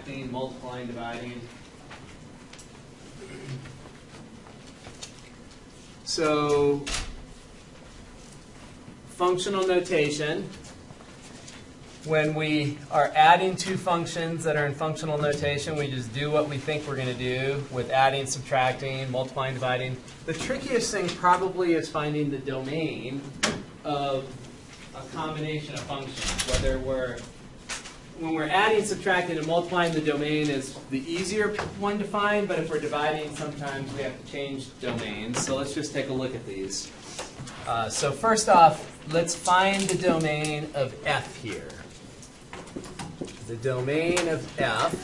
subtracting, multiplying, dividing. So functional notation, when we are adding two functions that are in functional notation, we just do what we think we're going to do with adding, subtracting, multiplying, dividing. The trickiest thing probably is finding the domain of a combination of functions. When we're adding, subtracting, and multiplying, the domain is the easier one to find, but if we're dividing, sometimes we have to change domains. So let's just take a look at these. So first off, let's find the domain of f here. The domain of f,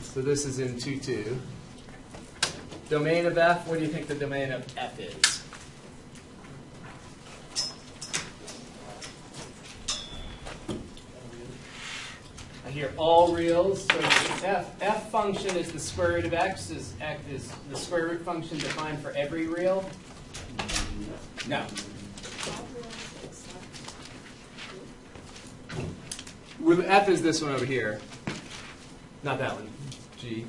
so this is in 2-2. Domain of f, what do you think the domain of f is? I hear all reals. So f function is the square root of x. Is the square root function defined for every real? No. F is this one over here, not that one, G.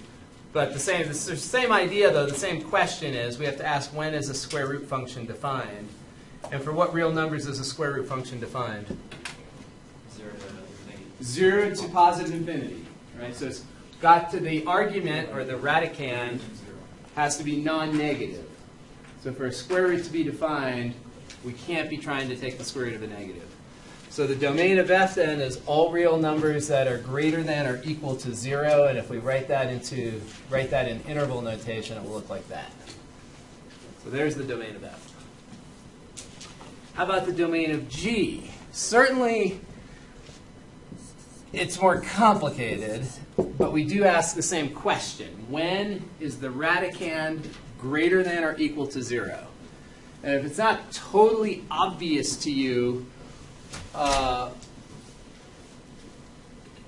But it's the same idea, though. The same question is we have to ask when is a square root function defined, and for what real numbers is a square root function defined? 0 to positive infinity, right? So it's got to the argument or the radicand has to be non-negative. So for a square root to be defined, we can't be trying to take the square root of a negative. So the domain of f then is all real numbers that are greater than or equal to 0, and if we write that in interval notation, it will look like that. So there's the domain of f. How about the domain of g? Certainly, it's more complicated, but we do ask the same question. When is the radicand greater than or equal to 0? And if it's not totally obvious to you,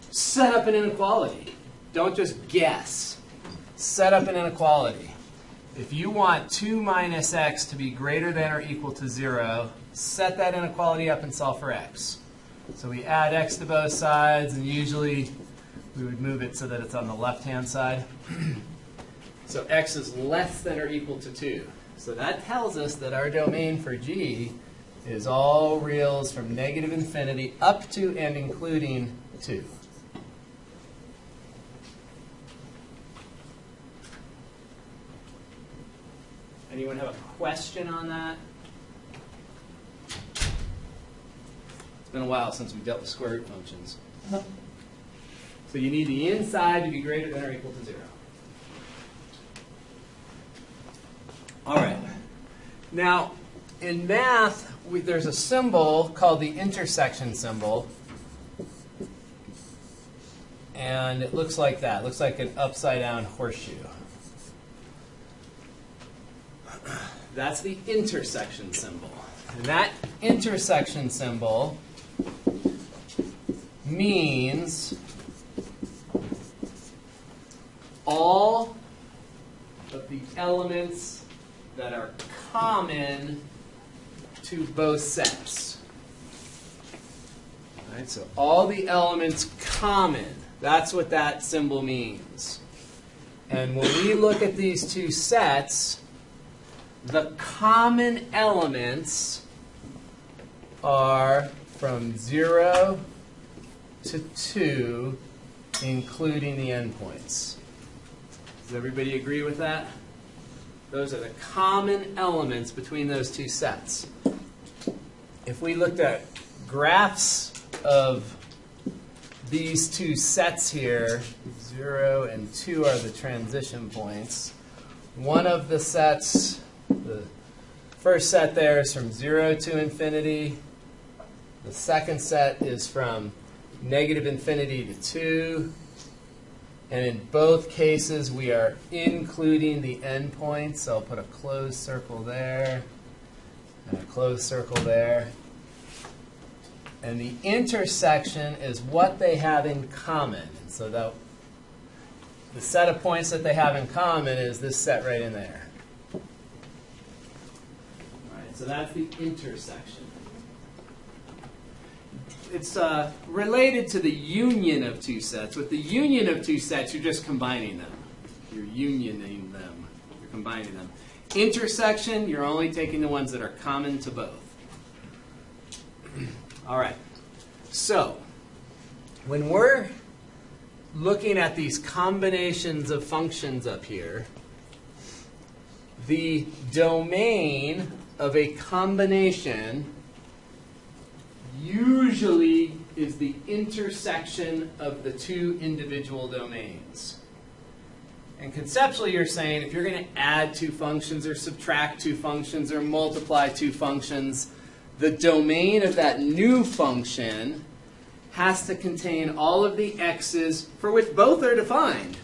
set up an inequality. Don't just guess. Set up an inequality. If you want 2 minus x to be greater than or equal to 0, set that inequality up and solve for x. So we add x to both sides, and usually we would move it so that it's on the left-hand side. So x is less than or equal to 2. So that tells us that our domain for g is all reals from negative infinity up to and including 2. Anyone have a question on that? It's been a while since we dealt with square root functions. So you need the inside to be greater than or equal to 0. All right. Now, in math, there's a symbol called the intersection symbol. And it looks like that. It looks like an upside-down horseshoe. That's the intersection symbol. And that intersection symbol means all of the elements that are common to both sets. All right, so all the elements common, that's what that symbol means. And when we look at these two sets, the common elements are from 0 to 2, including the endpoints. Does everybody agree with that? Those are the common elements between those two sets. If we looked at graphs of these two sets here, 0 and 2 are the transition points. One of the sets, the first set there is from 0 to infinity. The second set is from negative infinity to 2. And in both cases, we are including the endpoints. So I'll put a closed circle there and a closed circle there. And the intersection is what they have in common. So the set of points that they have in common is this set right in there. All right, so that's the intersection. it's related to the union of two sets. With the union of two sets, you're just combining them. You're unioning them. You're combining them. Intersection, you're only taking the ones that are common to both. All right. So, when we're looking at these combinations of functions up here, the domain of a combination usually is the intersection of the two individual domains. And conceptually, you're saying if you're going to add two functions or subtract two functions or multiply two functions, the domain of that new function has to contain all of the x's for which both are defined.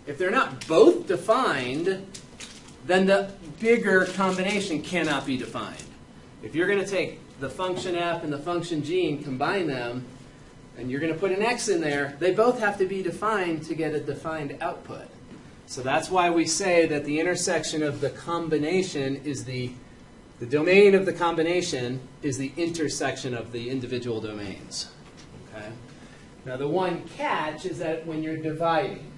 If they're not both defined, then the bigger combination cannot be defined. If you're going to take the function f and the function g and combine them, and you're going to put an x in there, they both have to be defined to get a defined output. So that's why we say that the intersection of the combination is the domain of the combination is the intersection of the individual domains. Okay? Now the one catch is that when you're dividing,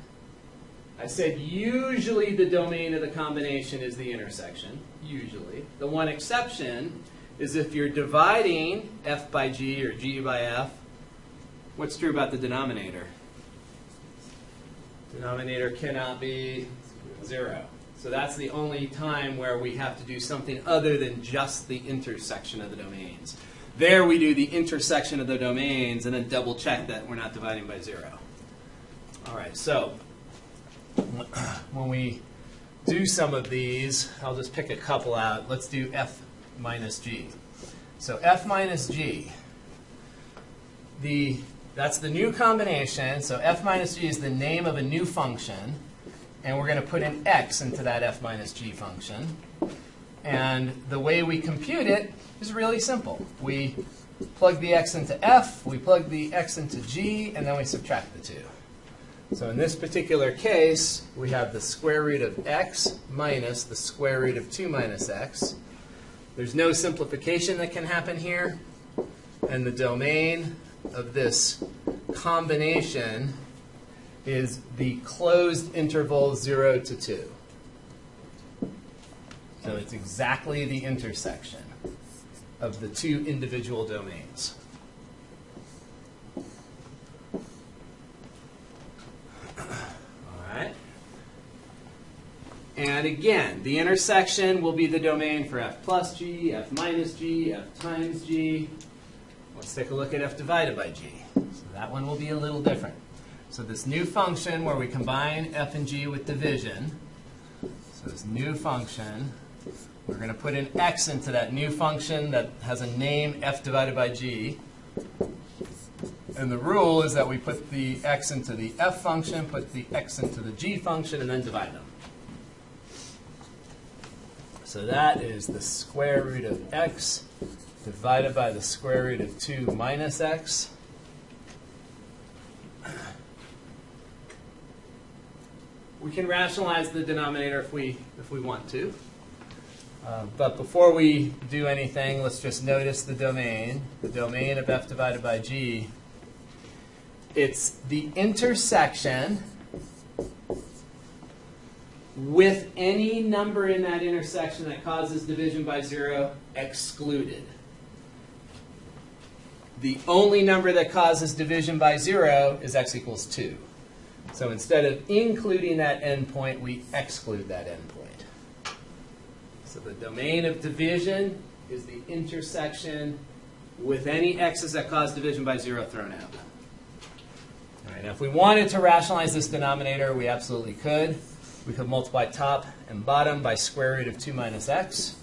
I said usually the domain of the combination is the intersection, usually. The one exception is if you're dividing f by g or g by f, what's true about the denominator? Denominator cannot be 0. So that's the only time where we have to do something other than just the intersection of the domains. There we do the intersection of the domains and then double check that we're not dividing by 0. All right, so when we do some of these, I'll just pick a couple out. Let's do f minus g. So f minus g, that's the new combination. So f minus g is the name of a new function. And we're going to put an x into that f minus g function. And the way we compute it is really simple. We plug the x into f, we plug the x into g, and then we subtract the two. So in this particular case, we have the square root of x minus the square root of 2 minus x. There's no simplification that can happen here. And the domain of this combination is the closed interval 0 to 2. So it's exactly the intersection of the two individual domains. All right. And again, the intersection will be the domain for f plus g, f minus g, f times g. Let's take a look at f divided by g. So that one will be a little different. So this new function where we combine f and g with division, so this new function, we're going to put an x into that new function that has a name f divided by g. And the rule is that we put the x into the f function, put the x into the g function, and then divide them. So that is the square root of x divided by the square root of 2 minus x. We can rationalize the denominator if we want to. But before we do anything, let's just notice the domain. The domain of f divided by g. It's the intersection with any number in that intersection that causes division by 0 excluded. The only number that causes division by 0 is x equals 2. So instead of including that endpoint, we exclude that endpoint. So the domain of division is the intersection with any x's that cause division by 0 thrown out. All right, now if we wanted to rationalize this denominator, we absolutely could. We could multiply top and bottom by square root of 2 minus x.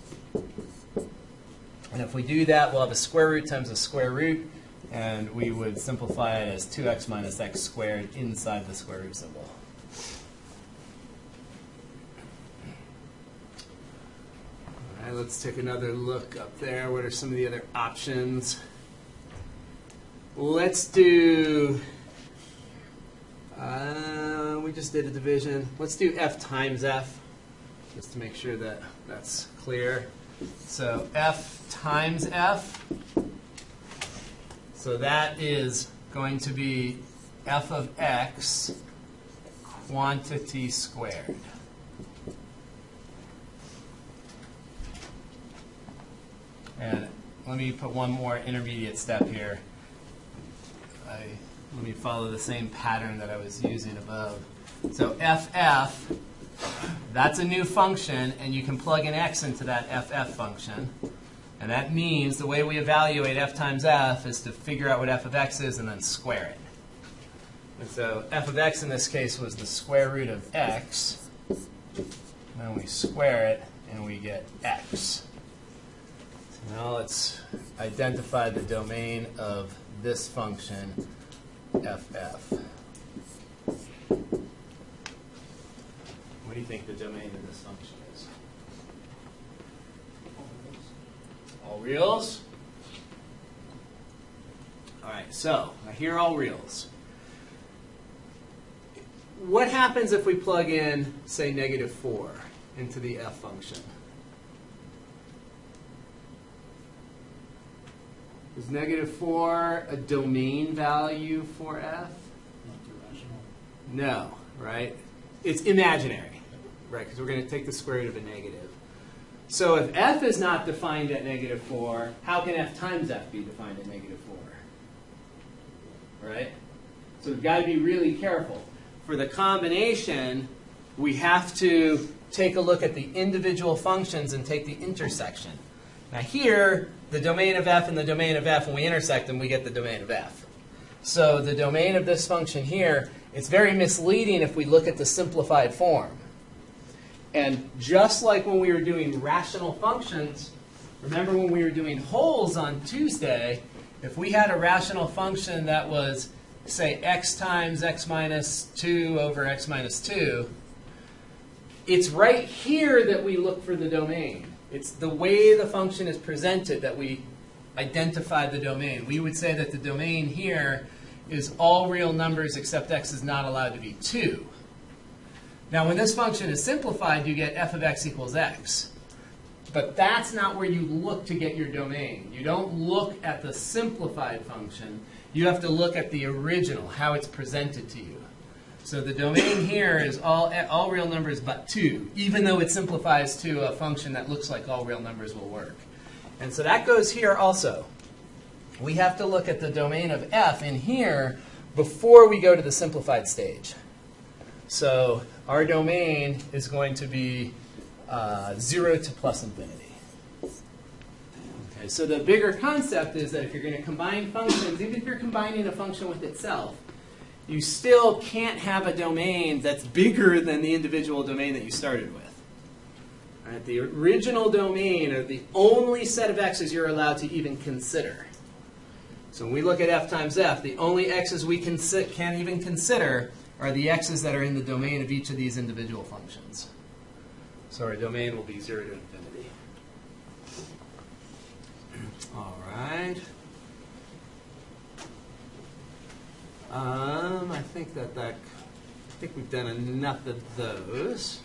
And if we do that, we'll have a square root times a square root. And we would simplify it as 2x minus x squared inside the square root symbol. All right, let's take another look up there. What are some of the other options? Let's do, we just did a division. Let's do f times f, just to make sure that that's clear. So f times f. So that is going to be f of x quantity squared. And let me put one more intermediate step here. Let me follow the same pattern that I was using above. So ff, that's a new function, and you can plug an x into that ff function. And that means the way we evaluate f times f is to figure out what f of x is and then square it. And so f of x in this case was the square root of x. And then we square it, and we get x. So now let's identify the domain of this function, ff. What do you think the domain of this function is? All reals? All right, so I hear all reals. What happens if we plug in, say, -4 into the f function? Is -4 a domain value for f? Not irrational. No, right? It's imaginary, right? Because we're going to take the square root of a negative. So if f is not defined at -4, how can f times f be defined at -4? Right? So we've got to be really careful. For the combination, we have to take a look at the individual functions and take the intersection. Now here, the domain of f and the domain of f, when we intersect them, we get the domain of f. So the domain of this function here, it's very misleading if we look at the simplified form. And just like when we were doing rational functions, remember when we were doing wholes on Tuesday, if we had a rational function that was, say, x times x minus 2 over x minus 2, it's right here that we look for the domain. It's the way the function is presented that we identify the domain. We would say that the domain here is all real numbers except x is not allowed to be 2. Now, when this function is simplified, you get f of x equals x. But that's not where you look to get your domain. You don't look at the simplified function. You have to look at the original, how it's presented to you. So the domain here is all real numbers but 2, even though it simplifies to a function that looks like all real numbers will work. And so that goes here also. We have to look at the domain of f in here before we go to the simplified stage. So our domain is going to be 0 to plus infinity. Okay, so the bigger concept is that if you're going to combine functions, even if you're combining a function with itself, you still can't have a domain that's bigger than the individual domain that you started with. All right, the original domain are the only set of x's you're allowed to even consider. So when we look at f times f, the only x's we can even consider are the x's that are in the domain of each of these individual functions. So our domain will be 0 to infinity. All right. I think we've done enough of those,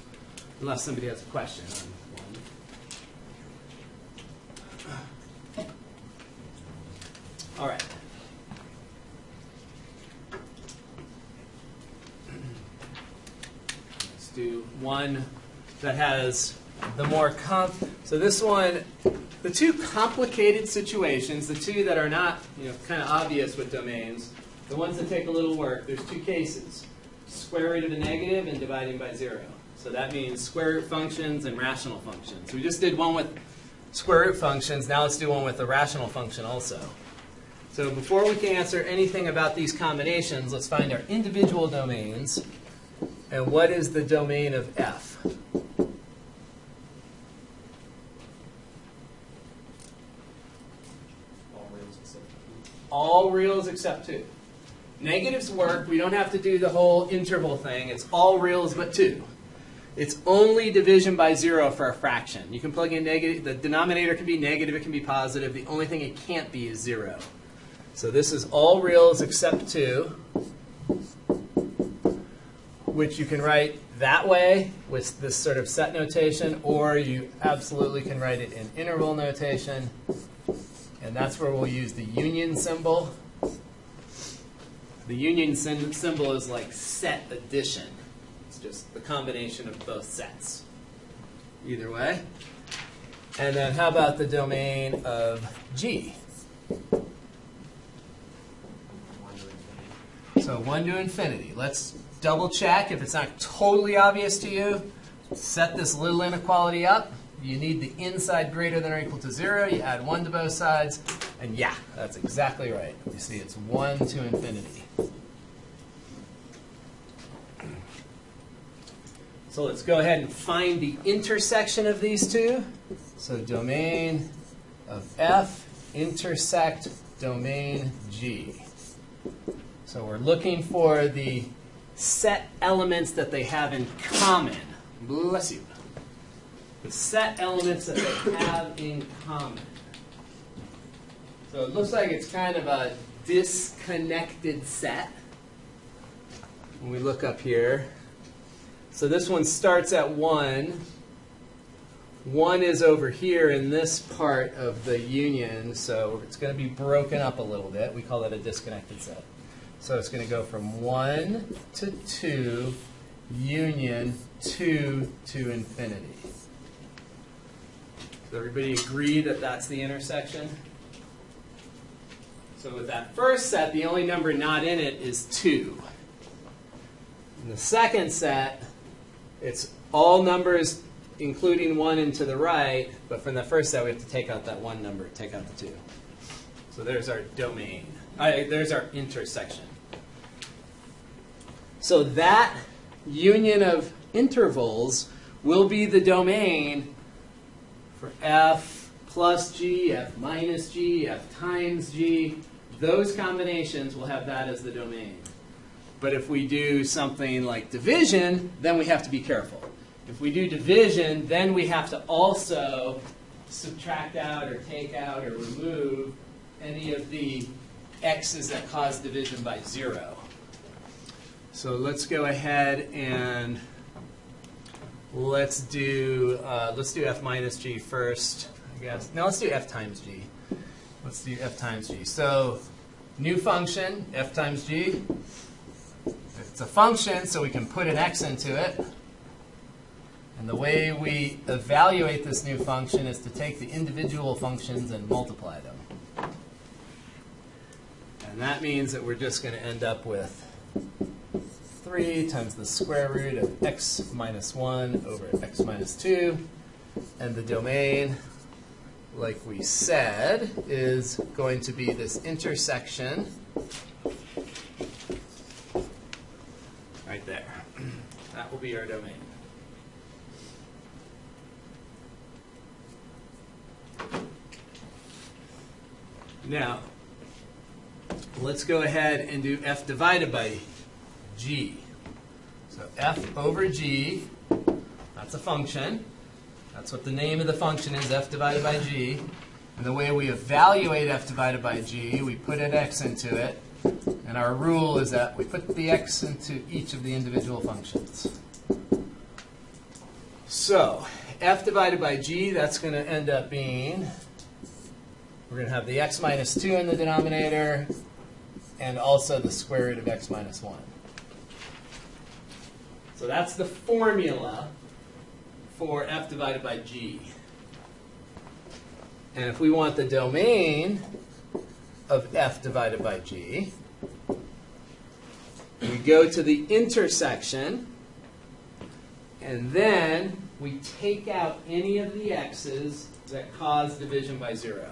unless somebody has a question on one. All right. Let's do one that has the more so this one, the two complicated situations, the two that are not, kind of obvious with domains, the ones that take a little work, there's two cases. Square root of a negative and dividing by 0. So that means square root functions and rational functions. We just did one with square root functions. Now let's do one with a rational function also. So before we can answer anything about these combinations, let's find our individual domains. And what is the domain of f? All reals except 2. Negatives work. We don't have to do the whole interval thing. It's all reals but 2. It's only division by 0 for a fraction. You can plug in negative. The denominator can be negative. It can be positive. The only thing it can't be is 0. So this is all reals except 2, which you can write that way with this sort of set notation, or you absolutely can write it in interval notation. And that's where we'll use the union symbol. The union symbol is like set addition. It's just the combination of both sets. Either way. And then how about the domain of G? So 1 to infinity. Let's double check if it's not totally obvious to you. Set this little inequality up. You need the inside greater than or equal to 0. You add 1 to both sides. And yeah, that's exactly right. You see it's 1 to infinity. So let's go ahead and find the intersection of these two. So domain of F intersect domain G. So we're looking for the set elements that they have in common. Bless you. The set elements that they have in common. So it looks like it's kind of a disconnected set. When we look up here. So this one starts at 1. 1 is over here in this part of the union, so it's going to be broken up a little bit. We call that a disconnected set. So it's going to go from 1 to 2, union 2 to infinity. Does everybody agree that that's the intersection? So with that first set, the only number not in it is 2. In the second set, it's all numbers including 1 and to the right, but from the first set we have to take out that 1 number, take out the 2. So there's our domain. There's our intersection. So that union of intervals will be the domain for F plus G, F minus G, F times G. Those combinations will have that as the domain. But if we do something like division, then we have to be careful. If we do division, then we have to also subtract out or take out or remove any of the x's that cause division by 0. So let's go ahead and let's do F minus G first, I guess. No, let's do F times G. Let's do F times G. So new function, F times G. It's a function, so we can put an x into it. And the way we evaluate this new function is to take the individual functions and multiply them. And that means that we're just going to end up with 3 times the square root of x minus 1 over x minus 2. And the domain, like we said, is going to be this intersection right there. That will be our domain. Now, let's go ahead and do f divided by g. So f over g, that's a function. That's what the name of the function is, f divided by g. And the way we evaluate f divided by g, we put an x into it. And our rule is that we put the x into each of the individual functions. So f divided by g, that's going to end up being, we're going to have the x minus 2 in the denominator, and also the square root of x minus 1. So that's the formula for f divided by g. And if we want the domain of f divided by g, we go to the intersection, and then we take out any of the x's that cause division by 0.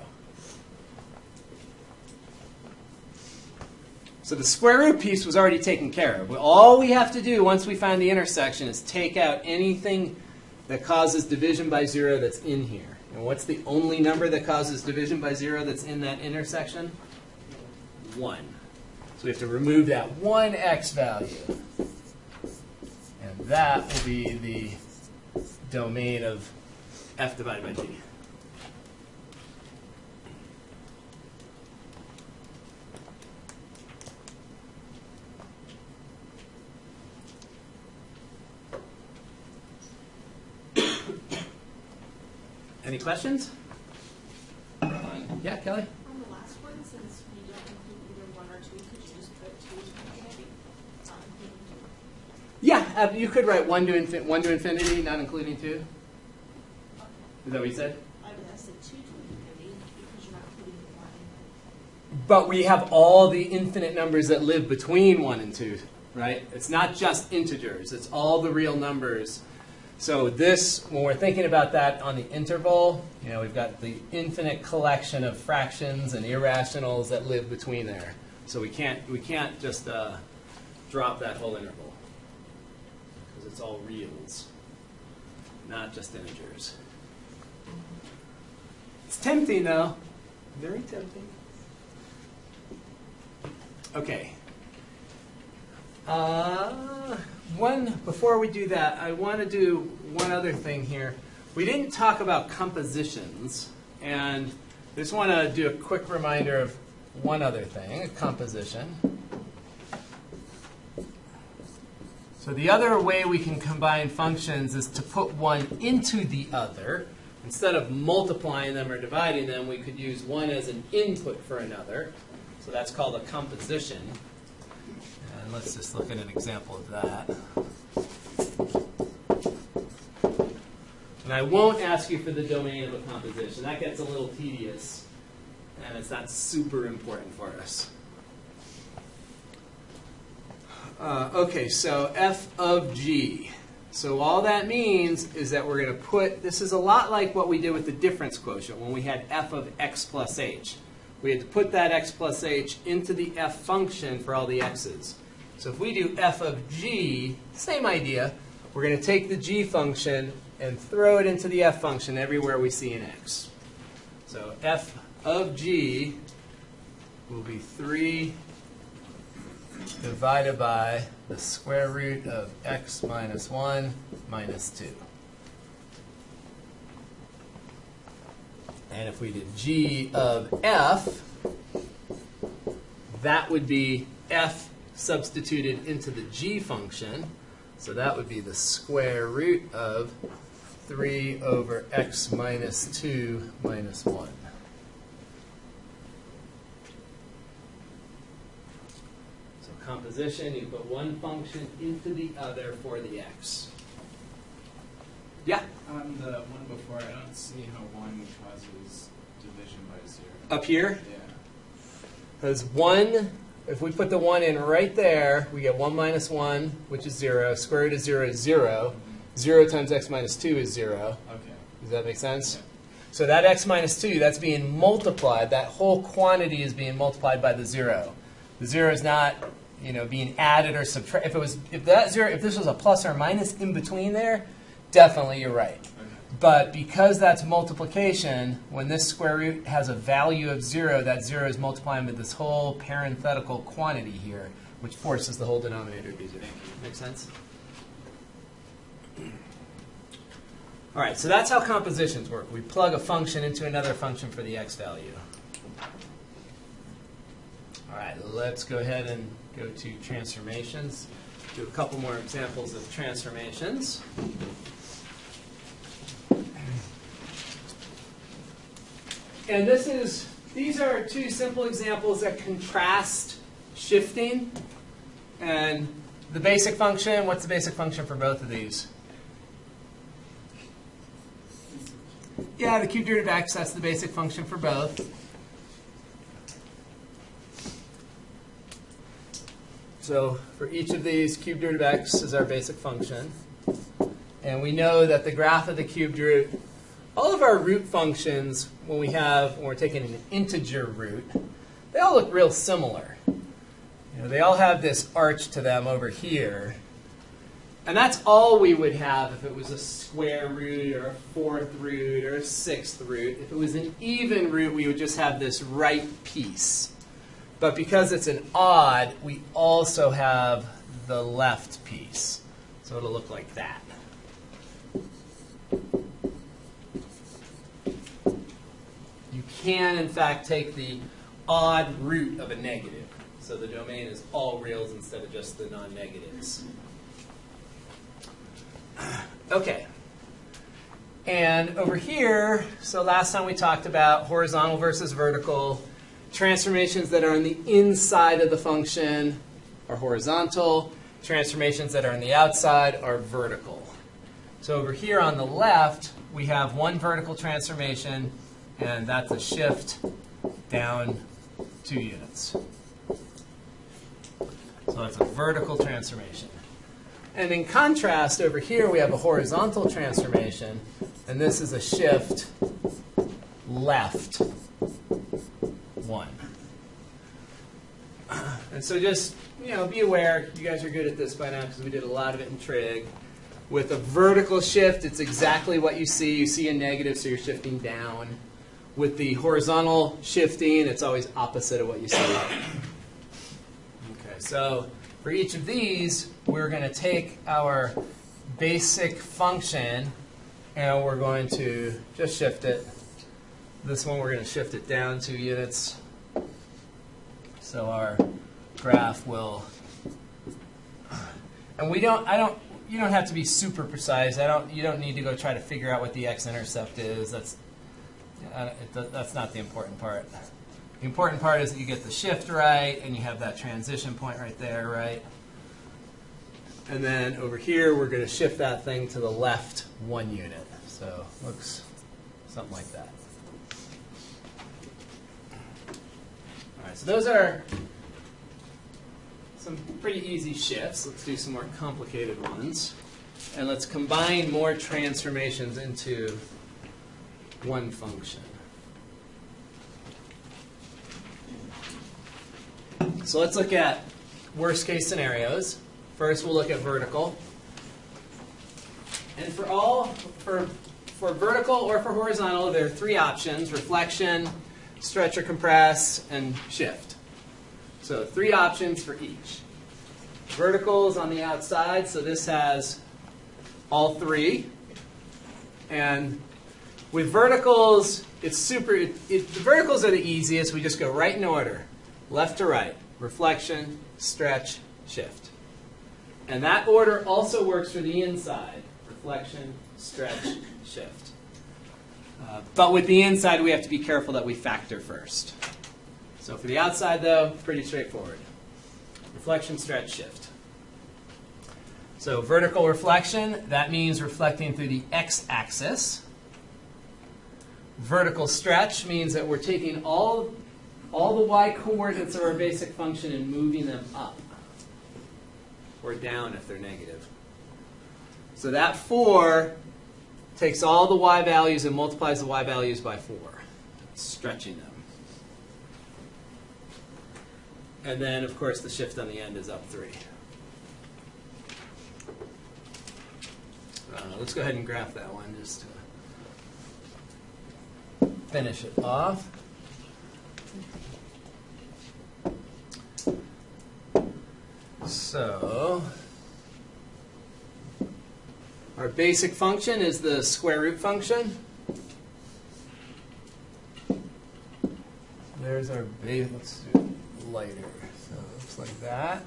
So the square root piece was already taken care of. All we have to do once we find the intersection is take out anything that causes division by 0 that's in here. And what's the only number that causes division by 0 that's in that intersection? 1. So we have to remove that one x value. And that will be the domain of f divided by g. Any questions? Yeah, Kelly? On the last one, since we don't include either 1 or 2, could you just put 2 as You could write 1 to infinity, not including 2. Is that what you said? I said 2 to infinity because you're not including the 1. But we have all the infinite numbers that live between 1 and 2, right? It's not just integers. It's all the real numbers. So this, when we're thinking about that on the interval, we've got the infinite collection of fractions and irrationals that live between there. So we can't just drop that whole interval because it's all reals, not just integers. It's tempting, though. Very tempting. Okay. Before we do that, I want to do one other thing here. We didn't talk about compositions, and I just want to do a quick reminder of one other thing, a composition. So the other way we can combine functions is to put one into the other. Instead of multiplying them or dividing them, we could use one as an input for another. So that's called a composition. And let's just look at an example of that. And I won't ask you for the domain of a composition. That gets a little tedious, and it's not super important for us. Okay, so f of g. So all that means is that we're going to put, this is a lot like what we did with the difference quotient when we had f of x plus h. We had to put that x plus h into the f function for all the x's. So if we do f of g, same idea. We're going to take the g function and throw it into the f function everywhere we see an x. So f of g will be 3 divided by the square root of x minus 1 minus 2. And if we did g of f, that would be f substituted into the g function. So that would be the square root of 3 over x minus 2 minus 1. So composition, you put one function into the other for the x. Yeah? On the one before, I don't see how 1 causes division by 0. Up here? Yeah. Because 1, if we put the 1 in right there, we get 1 minus 1, which is 0. Square root of 0 is 0. 0 times x minus 2 is 0. Okay. Does that make sense? Yeah. So that x minus 2, that's being multiplied. That whole quantity is being multiplied by the 0. The 0 is not, being added or subtracted. If this was a plus or minus in between there, definitely you're right. Okay. But because that's multiplication, when this square root has a value of 0, that 0 is multiplying with this whole parenthetical quantity here, which forces the whole denominator to be 0. Make sense? All right, so that's how compositions work. We plug a function into another function for the x value. All right, let's go ahead and go to transformations. Do a couple more examples of transformations. And these are two simple examples that contrast shifting and the basic function. What's the basic function for both of these? Yeah, the cubed root of x, that's the basic function for both. So for each of these, cubed root of x is our basic function. And we know that the graph of the cubed root, all of our root functions, when we're taking an integer root, they all look real similar. They all have this arch to them over here. And that's all we would have if it was a square root or a fourth root or a sixth root. If it was an even root, we would just have this right piece. But because it's an odd, we also have the left piece. So it'll look like that. You can, in fact, take the odd root of a negative. So the domain is all reals instead of just the non-negatives. Okay. And over here, so last time we talked about horizontal versus vertical. Transformations that are on the inside of the function are horizontal, transformations that are on the outside are vertical. So over here on the left, we have one vertical transformation, and that's a shift down 2 units. So that's a vertical transformation. And in contrast, over here we have a horizontal transformation, and this is a shift left 1. And so just, be aware, you guys are good at this by now because we did a lot of it in trig. With a vertical shift, it's exactly what you see. You see a negative, so you're shifting down. With the horizontal shifting, it's always opposite of what you see. Okay, so for each of these, we're going to take our basic function, and we're going to just shift it. This one, we're going to shift it down 2 units. So our graph will, and you don't have to be super precise. You don't need to go try to figure out what the x-intercept is. That's not the important part. The important part is that you get the shift right, and you have that transition point right there, right? And then over here, we're going to shift that thing to the left 1 unit. So it looks something like that. All right, so those are some pretty easy shifts. Let's do some more complicated ones. And let's combine more transformations into one function. So let's look at worst case scenarios. First, we'll look at vertical. And for vertical or for horizontal, there are 3 options: reflection, stretch or compress, and shift. So 3 options for each. Vertical is on the outside, so this has all 3. And with verticals, it's the verticals are the easiest. We just go right in order, left to right, reflection, stretch, shift. And that order also works for the inside, reflection, stretch, shift. But with the inside, we have to be careful that we factor first. So for the outside, though, pretty straightforward. Reflection, stretch, shift. So vertical reflection, that means reflecting through the x-axis. Vertical stretch means that we're taking all the y coordinates of our basic function and moving them up or down if they're negative. So that 4 takes all the y values and multiplies the y values by 4, stretching them. And then, of course, the shift on the end is up 3. Let's go ahead and graph that one just to finish it off. So our basic function is the square root function. There's our base. Let's do it lighter. So it looks like that.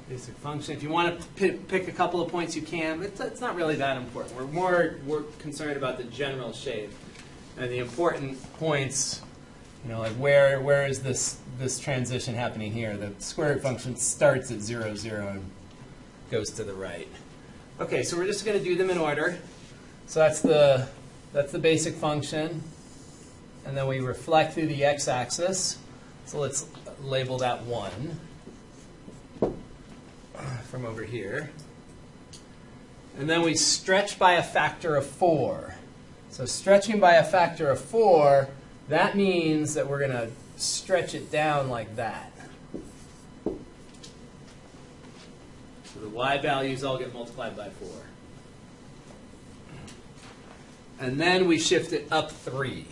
Basic function. If you want to pick a couple of points, you can, but it's not really that important. We're concerned about the general shape. And the important points, like where is this transition happening here? The square root function starts at 0, 0 and goes to the right. Okay, so we're just going to do them in order. So that's the basic function. And then we reflect through the x-axis. So let's label that 1 from over here. And then we stretch by a factor of 4. So stretching by a factor of 4, that means that we're going to stretch it down like that. So the y values all get multiplied by 4. And then we shift it up 3.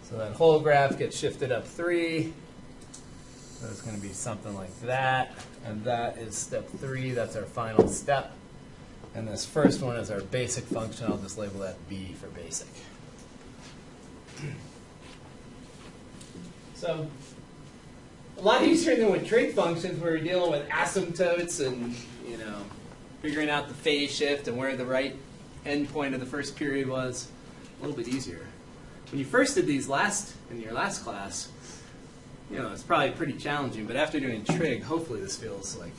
So that whole graph gets shifted up 3. So it's going to be something like that. And that is step 3. That's our final step. And this first one is our basic function. I'll just label that B for basic. So a lot easier than with trig functions where you're dealing with asymptotes and figuring out the phase shift and where the right endpoint of the first period was. A little bit easier. When you first did these in your last class, You know, it's probably pretty challenging, but after doing trig, hopefully this feels like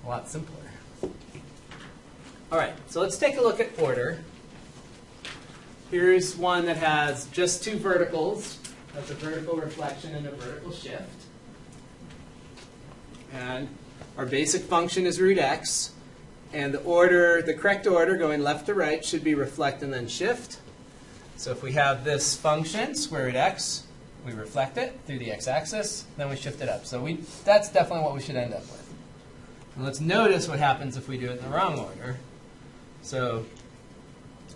a lot simpler. All right, so let's take a look at order. Here's one that has just two verticals. That's a vertical reflection and a vertical shift. And our basic function is root x. And the correct order going left to right should be reflect and then shift. So if we have this function, square root x, we reflect it through the x-axis, then we shift it up. So that's definitely what we should end up with. And let's notice what happens if we do it in the wrong order. So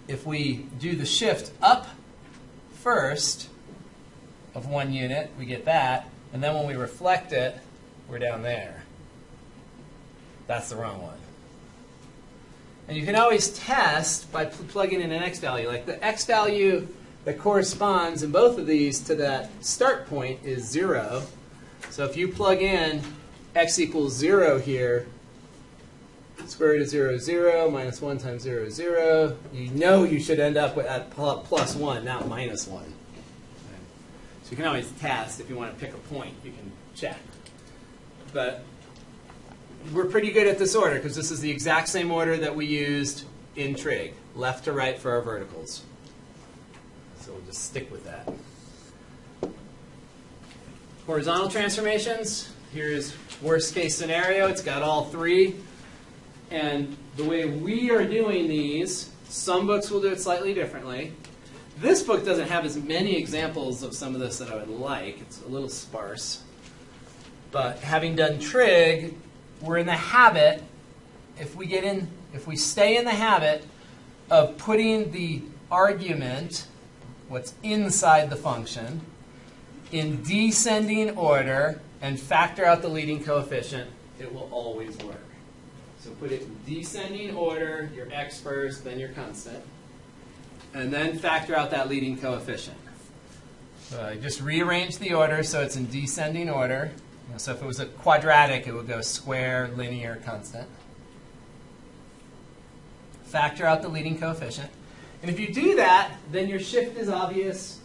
if we do the shift up first of 1 unit, we get that. And then when we reflect it, we're down there. That's the wrong one. And you can always test by plugging in an x value. Like the x value that corresponds in both of these to that start point is 0. So if you plug in x equals 0 here, square root of 0 is 0, minus 1 times 0 is 0. You know you should end up with at plus 1, not minus 1. Okay. So you can always test if you want to pick a point. You can check. But we're pretty good at this order because this is the exact same order that we used in trig, left to right for our verticals. So we'll just stick with that. Horizontal transformations. Here's worst case scenario. It's got all three. And the way we are doing these, some books will do it slightly differently. This book doesn't have as many examples of some of this that I would like. It's a little sparse. But having done trig, we're in the habit, if we stay in the habit of putting the argument, what's inside the function, in descending order and factor out the leading coefficient, it will always work. So put it in descending order, your x first, then your constant, and then factor out that leading coefficient. So I just rearrange the order so it's in descending order. So if it was a quadratic, it would go square, linear, constant. Factor out the leading coefficient. And if you do that, then your shift is obvious.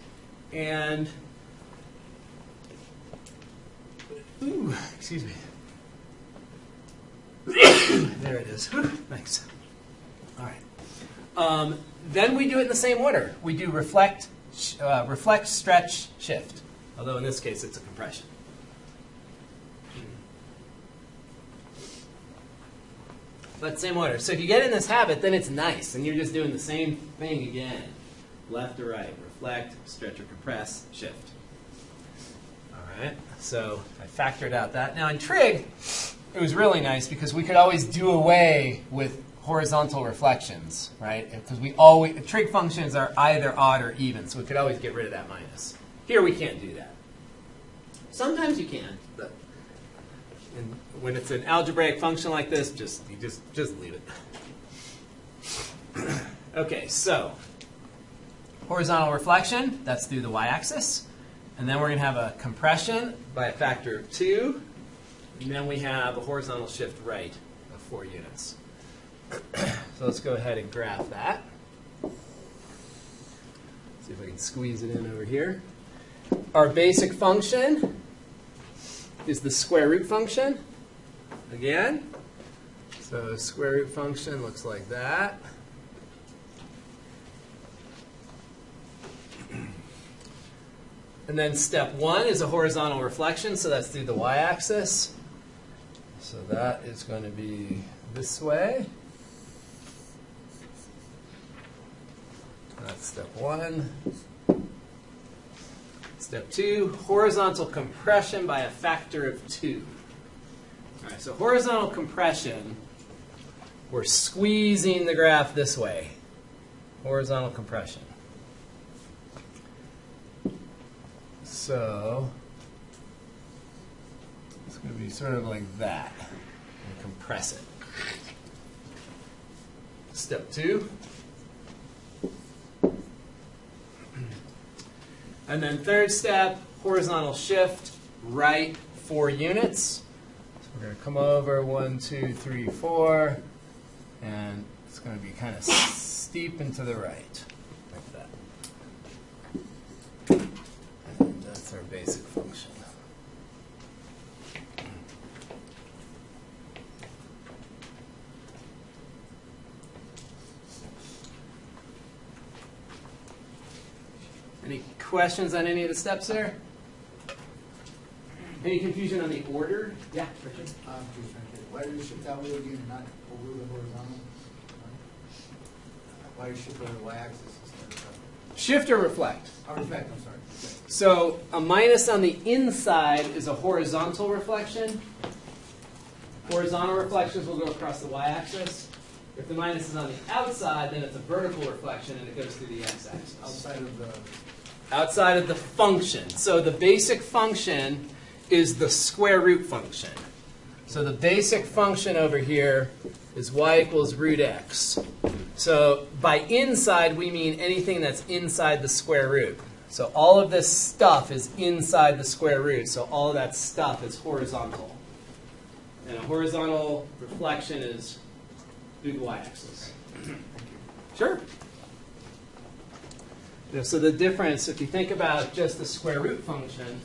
And, excuse me. There it is. Thanks. All right. Then we do it in the same order. We do reflect, stretch, shift. Although in this case, it's a compression. But same order. So if you get in this habit, then it's nice. And you're just doing the same thing again. Left to right. Reflect, stretch or compress, shift. All right. So I factored out that. Now in trig, it was really nice because we could always do away with horizontal reflections, right? Because trig functions are either odd or even, so we could always get rid of that minus. Here we can't do that. Sometimes you can, but when it's an algebraic function like this, just leave it. Okay, so horizontal reflection, that's through the y-axis. And then we're going to have a compression by a factor of 2. And then we have a horizontal shift right of 4 units. So let's go ahead and graph that. See if I can squeeze it in over here. Our basic function is the square root function. Again, so square root function looks like that. And then step 1 is a horizontal reflection, so that's through the y-axis. So that is going to be this way. That's step 1. Step 2, horizontal compression by a factor of 2. All right, so horizontal compression, we're squeezing the graph this way. Horizontal compression. So it's going to be sort of like that. And compress it. Step 2. And then third step, horizontal shift, right 4 units. So we're going to come over 1, 2, 3, 4. And it's going to be kind of steep and to the right, like that. And that's our basic function. questions on any of the steps there? Any confusion on the order? Yeah, Richard. I'm just trying to, why do you shift that wheel again and not over the horizontal? Why do you shift over the y-axis instead of Shift or reflect? reflect, I'm sorry. So a minus on the inside is a horizontal reflection. Horizontal reflections will go across the y-axis. If the minus is on the outside, then it's a vertical reflection and it goes through the x-axis. Outside of the function. So the basic function is the square root function. So the basic function over here is y equals root x. So by inside, we mean anything that's inside the square root. So all of this stuff is inside the square root. So all of that stuff is horizontal. And a horizontal reflection is through the y-axis. Sure. So the difference, if you think about just the square root function,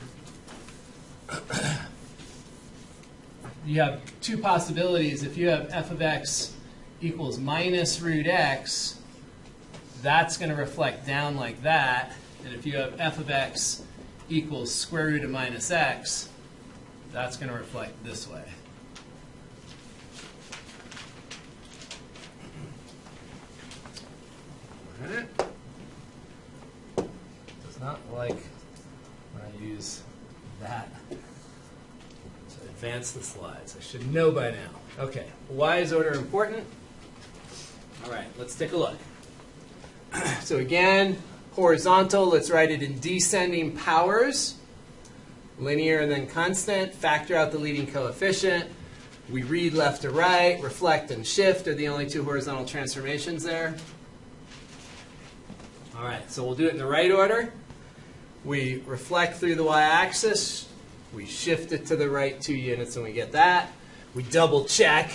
you have two possibilities. If you have f of x equals minus root x, that's going to reflect down like that. And if you have f of x equals square root of minus x, that's going to reflect this way. All right. Does not like when I use that to advance the slides. I should know by now. Okay, why is order important? All right, let's take a look. So again, horizontal, let's write it in descending powers. Linear and then constant. Factor out the leading coefficient. We read left to right. Reflect and shift are the only two horizontal transformations there. All right, so we'll do it in the right order. We reflect through the y-axis. We shift it to the right 2 units and we get that. We double check.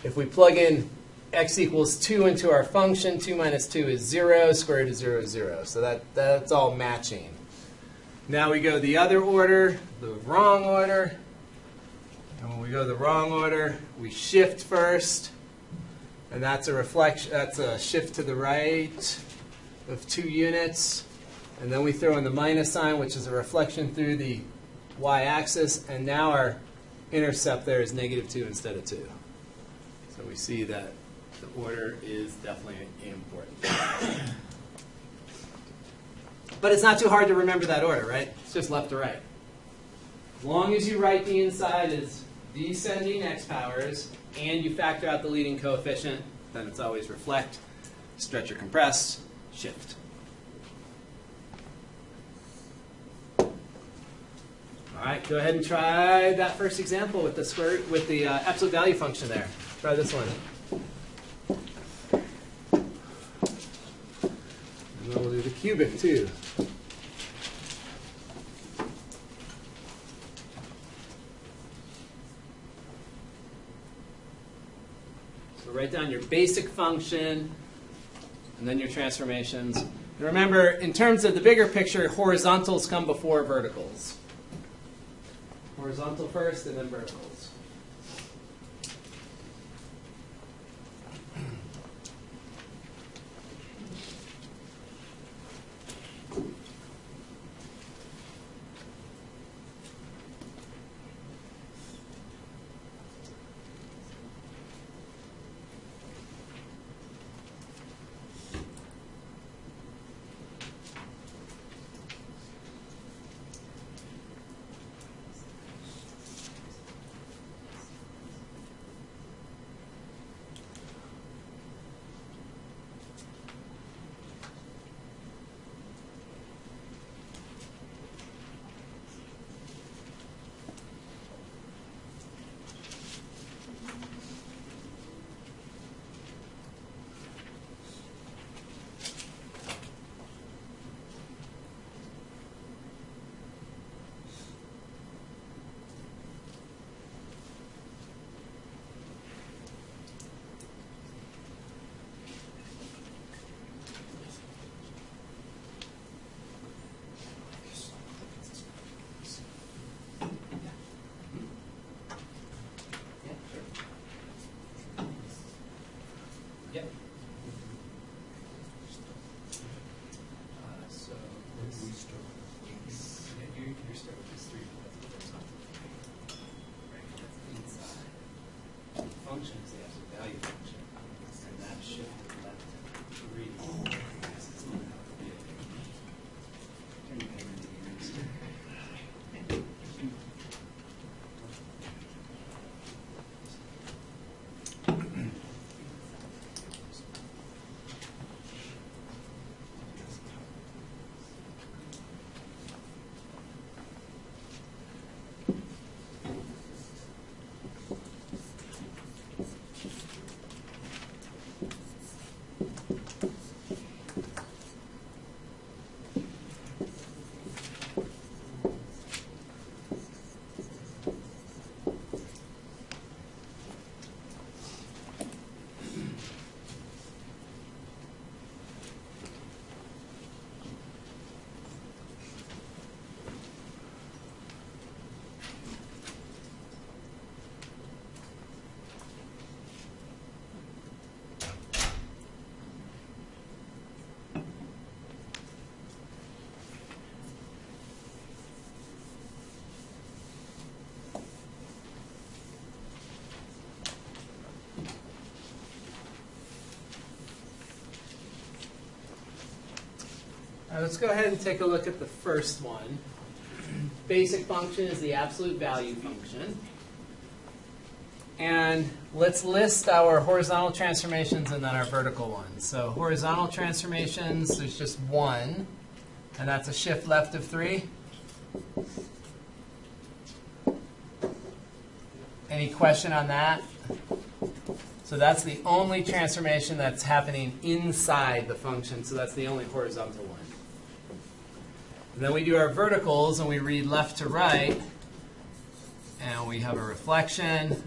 If we plug in x equals 2 into our function, 2 minus 2 is 0, square root of 0 is 0. So that's all matching. Now we go the other order, the wrong order. And when we go the wrong order, we shift first. And that's a reflection, that's a shift to the right of 2 units. And then we throw in the minus sign, which is a reflection through the y-axis. And now our intercept there is negative 2 instead of 2. So we see that the order is definitely important. But it's not too hard to remember that order, right? It's just left to right. As long as you write the inside as descending x powers and you factor out the leading coefficient, then it's always reflect, stretch or compress, shift. All right, go ahead and try that first example with the square with the absolute value function there. Try this one. And then we'll do the cubic too. So write down your basic function and then your transformations. And remember, in terms of the bigger picture, horizontals come before verticals. Horizontal first and then verticals. value function. And that shifted left 3. Turn your paper into ears. All right, let's go ahead and take a look at the first one. Basic function is the absolute value function. And let's list our horizontal transformations and then our vertical ones. So horizontal transformations, there's just one, and that's a shift left of 3. Any question on that? So that's the only transformation that's happening inside the function, so that's the only horizontal one. And then we do our verticals, and we read left to right, and we have a reflection,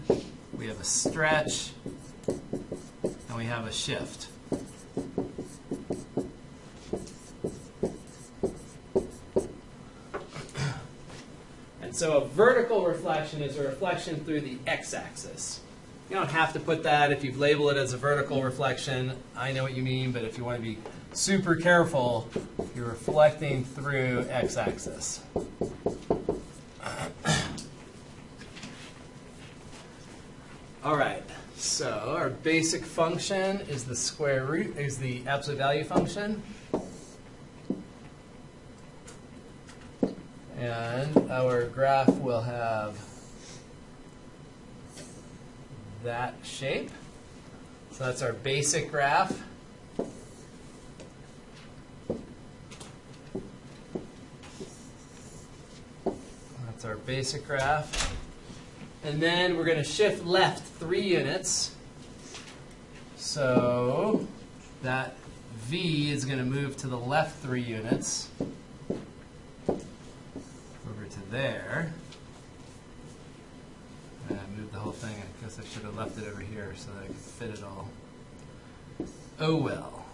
we have a stretch, and we have a shift. And so a vertical reflection is a reflection through the x-axis. You don't have to put that. If you've labeled it as a vertical reflection, I know what you mean, but if you want to be super careful, you're reflecting through x-axis. All right, so our basic function is the square root, is the absolute value function. And our graph will have that shape. So that's our basic graph. That's our basic graph. And then we're going to shift left 3 units. So that V is going to move to the left 3 units. Over to there. I moved the whole thing. I guess I should have left it over here so that I could fit it all. Oh well.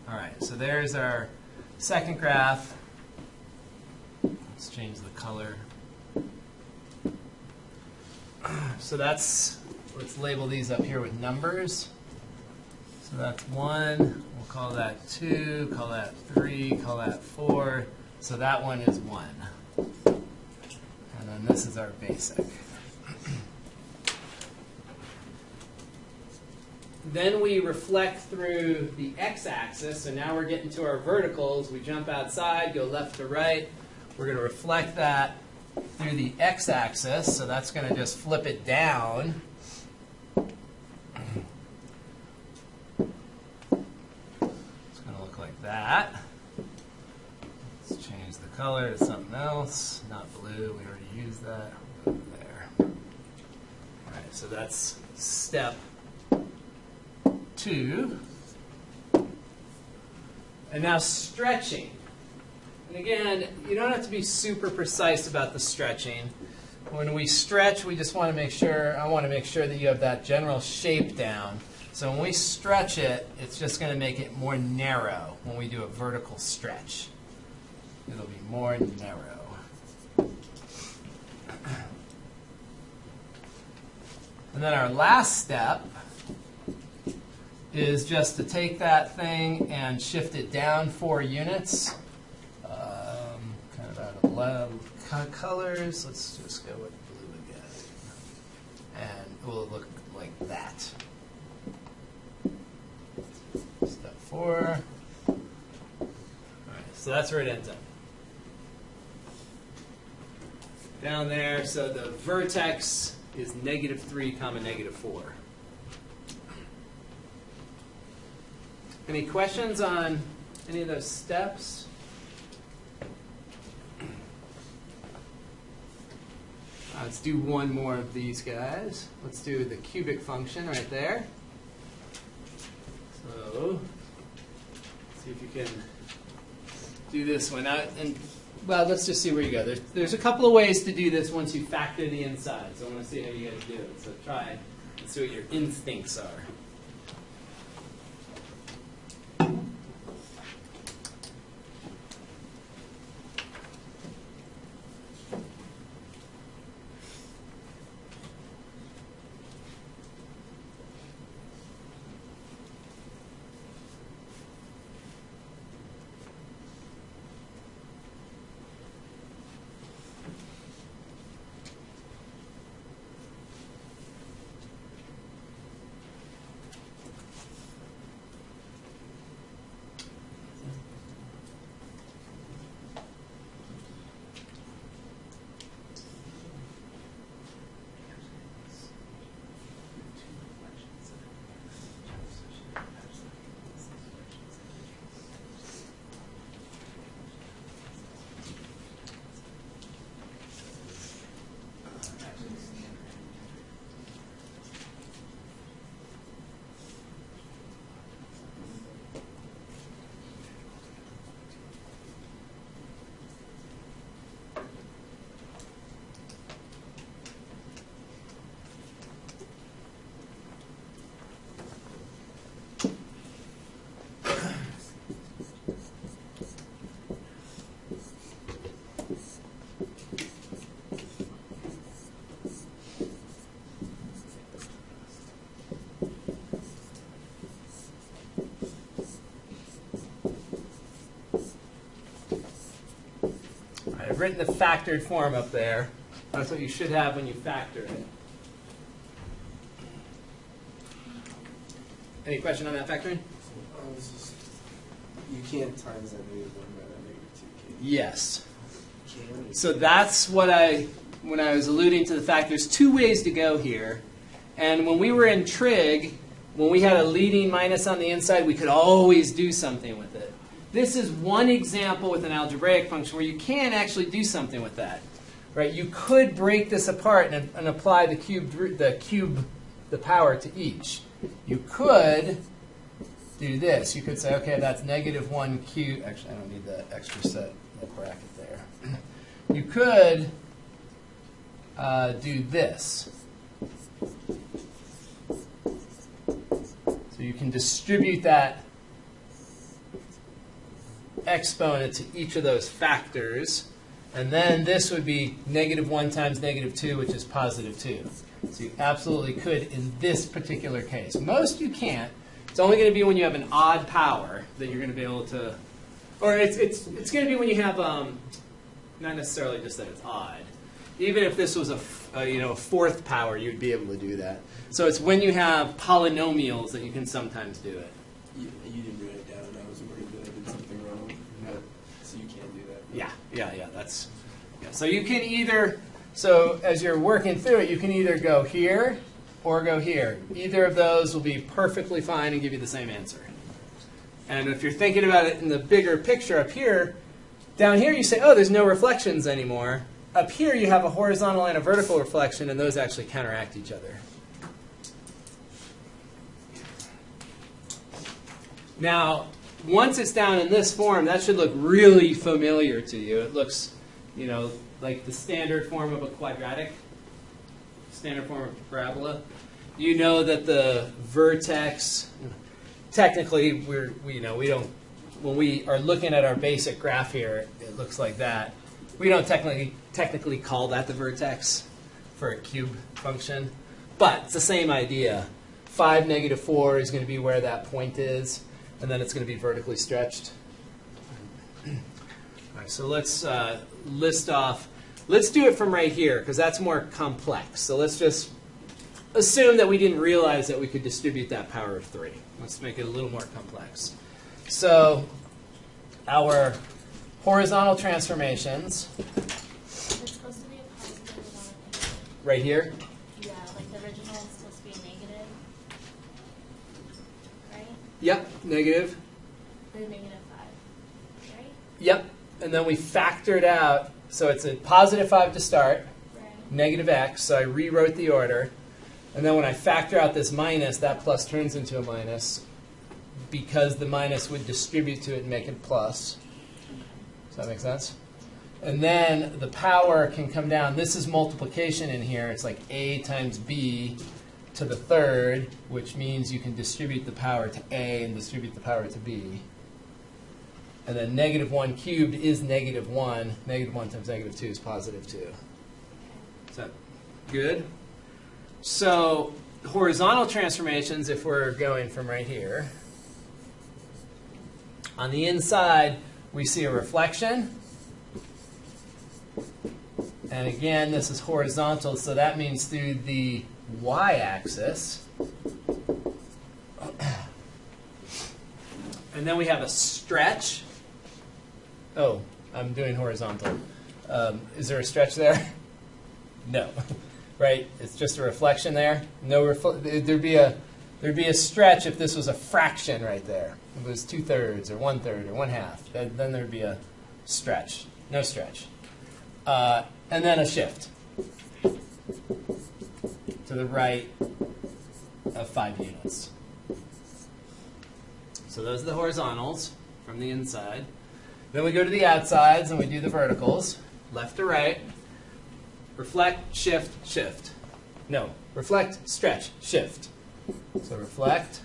All right, so there's our second graph. Let's change the color. So that's, let's label these up here with numbers. So that's 1, we'll call that 2, call that 3, call that 4. So that one is 1. And then this is our basic. Then we reflect through the x-axis. So now we're getting to our verticals. We jump outside, go left to right. We're going to reflect that through the x-axis. So that's going to just flip it down. It's going to look like that. Let's change the color to something else. Not blue. We already used that. We'll go over there. All right, so that's step 2. And now stretching. And again, you don't have to be super precise about the stretching. When we stretch, we just want to make sure, I want to make sure that you have that general shape down. So when we stretch it, it's just going to make it more narrow when we do a vertical stretch. It'll be more narrow. And then our last step is just to take that thing and shift it down 4 units. Kind of out of colors. Let's just go with blue again. will look like that. Step 4. All right, so that's where it ends up. Down there, so the vertex is -3, -4. Any questions on any of those steps? Let's do one more of these guys. Let's do the cubic function right there. So, see if you can do this one out. And well, let's just see where you go. There's a couple of ways to do this once you factor the inside. So I want to see how you guys do it. So try and see what your instincts are. I've written the factored form up there. That's what you should have when you factor it. Any question on that factoring? You can't times that -1 by that -2, can you? Yes. Can. So that's what when I was alluding to the fact there's two ways to go here. And when we were in trig, when we had a leading minus on the inside, we could always do something with it. This is one example with an algebraic function where you can actually do something with that. Right? You could break this apart and apply the power to each. You could do this. You could say, okay, that's -1 cubed. Actually, I don't need the extra set of bracket there. You could do this. So you can distribute that exponent to each of those factors. And then this would be -1 times -2, which is +2. So you absolutely could in this particular case. Most you can't. It's only going to be when you have an odd power that you're going to be able to, or it's going to be when you have not necessarily just that it's odd. Even if this was a fourth power, you'd be able to do that. So it's when you have polynomials that you can sometimes do it. You didn't write it down, and I was worried that I did something wrong. No. So you can't do that. Yeah. So you can either, so as you're working through it, you can either go here or go here. Either of those will be perfectly fine and give you the same answer. And if you're thinking about it in the bigger picture up here, down here you say, oh, there's no reflections anymore. Up here you have a horizontal and a vertical reflection, and those actually counteract each other. Now, once it's down in this form, that should look really familiar to you. It looks, like the standard form of a quadratic, standard form of a parabola. You know that the vertex, technically, we don't. When we are looking at our basic graph here, it looks like that. We don't technically call that the vertex for a cube function, but it's the same idea. 5, -4 is going to be where that point is, and then it's going to be vertically stretched. All right, so let's list off. Let's do it from right here, because that's more complex. So let's just assume that we didn't realize that we could distribute that power of 3. Let's make it a little more complex. So our horizontal transformations, It's supposed to be a positive or not a negative. right here. Yeah, like the original is supposed to be a negative. Right? Yep, negative. The negative 5. Right? Yep, and then we factor it out. So it's a positive 5 to start, Right. negative x. So I rewrote the order. And then when I factor out this minus, that plus turns into a minus because the minus would distribute to it and make it plus. Does that make sense? And then the power can come down. This is multiplication in here. It's like a times b to the third, which means you can distribute the power to a and distribute the power to b. And then negative 1 cubed is negative 1. Negative 1 times negative 2 is positive 2. Is that good? So horizontal transformations, if we're going from right here, on the inside, we see a reflection. And again, this is horizontal, so that means through the y-axis. And then we have a stretch. Oh, I'm doing horizontal. Is there a stretch there? No. Right? It's just a reflection there. No, there'd be a stretch if this was a fraction right there. If it was 2/3 or 1/3 or 1/2, then there'd be a stretch. No stretch. And then a shift to the right of 5 units. So those are the horizontals from the inside. Then we go to the outsides and we do the verticals, left to right. Reflect, shift, shift. No, reflect, stretch, shift. So reflect.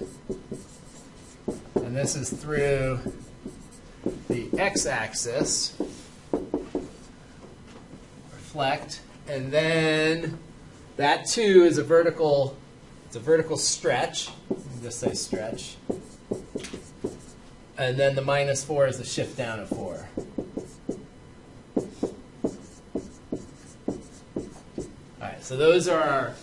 And this is through the x-axis. Reflect. And then that too is a vertical, it's a vertical stretch. Just say stretch. And then the minus 4 is the shift down of 4. So those are our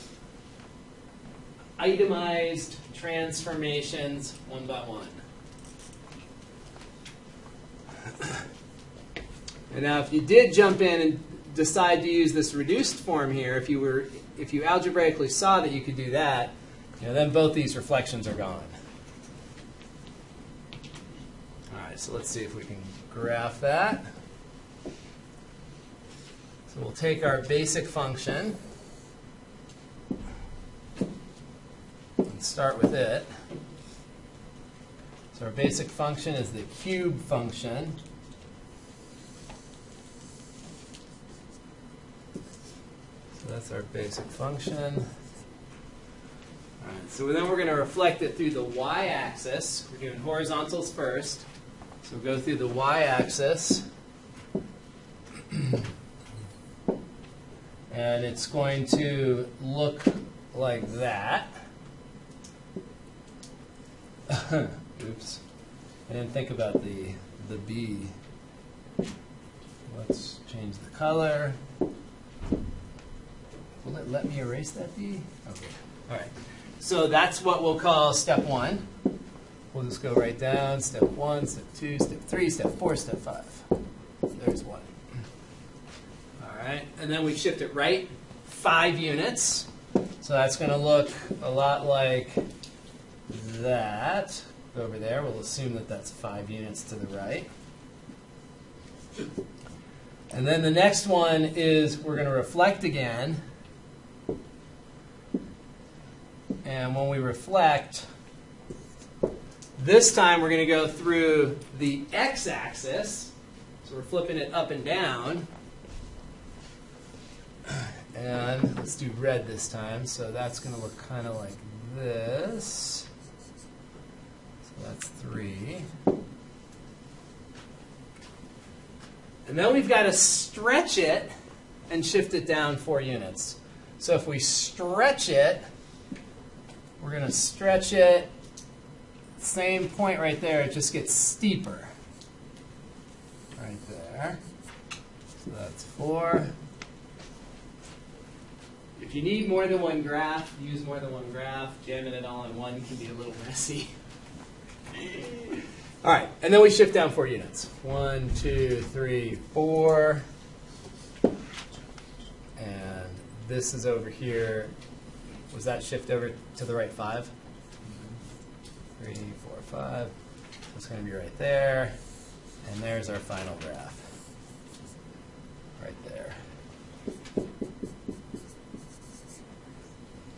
itemized transformations one by one. And now if you did jump in and decide to use this reduced form here, if you algebraically saw that you could do that, then both these reflections are gone. All right, so let's see if we can graph that. So we'll take our basic function. Start with it. So our basic function is the cube function. So that's our basic function. All right, so then we're going to reflect it through the y-axis. We're doing horizontals first. So we'll go through the y-axis. And it's going to look like that. Oops. I didn't think about the B. Let's change the color. Will it let me erase that B? Okay. All right. So that's what we'll call step 1. We'll just go right down. Step 1, step 2, step 3, step 4, step 5. There's 1. All right. And then we shift it right 5 units. So that's going to look a lot like that over there. We'll assume that that's 5 units to the right. And then the next one is we're going to reflect again. And when we reflect, this time we're going to go through the x-axis. So we're flipping it up and down. And let's do red this time. So that's going to look kind of like this. So that's 3. And then we've got to stretch it and shift it down 4 units. So if we stretch it, we're going to stretch it, same point right there, it just gets steeper. Right there. So that's 4. If you need more than one graph, use more than one graph. Jamming it all in one can be a little messy. All right, and then we shift down 4 units. 1, 2, 3, 4. And this is over here. Was that shift over to the right 5? 3, 4, 5. It's going to be right there. And there's our final graph. Right there.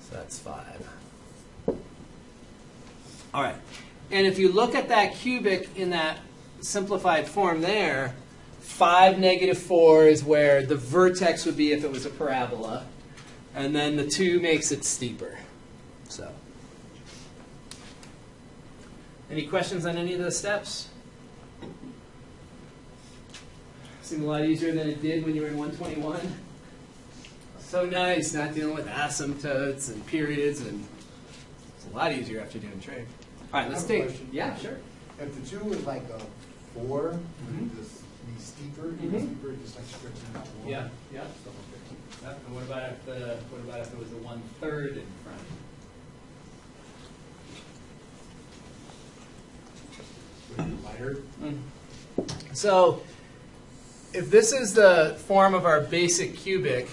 So that's 5. All right. And if you look at that cubic in that simplified form there, 5, -4 is where the vertex would be if it was a parabola. And then the 2 makes it steeper. So, any questions on any of those steps? Seemed a lot easier than it did when you were in 121. So nice, not dealing with asymptotes and periods, and it's a lot easier after doing trig. All right, let's I have a take. question. Yeah, sure. If the 2 is like a 4, would it just be steeper? Steeper, just like stretching out more? Yeah, yeah. And what about if it was a 1/3 in front? Would it be lighter? So, if this is the form of our basic cubic,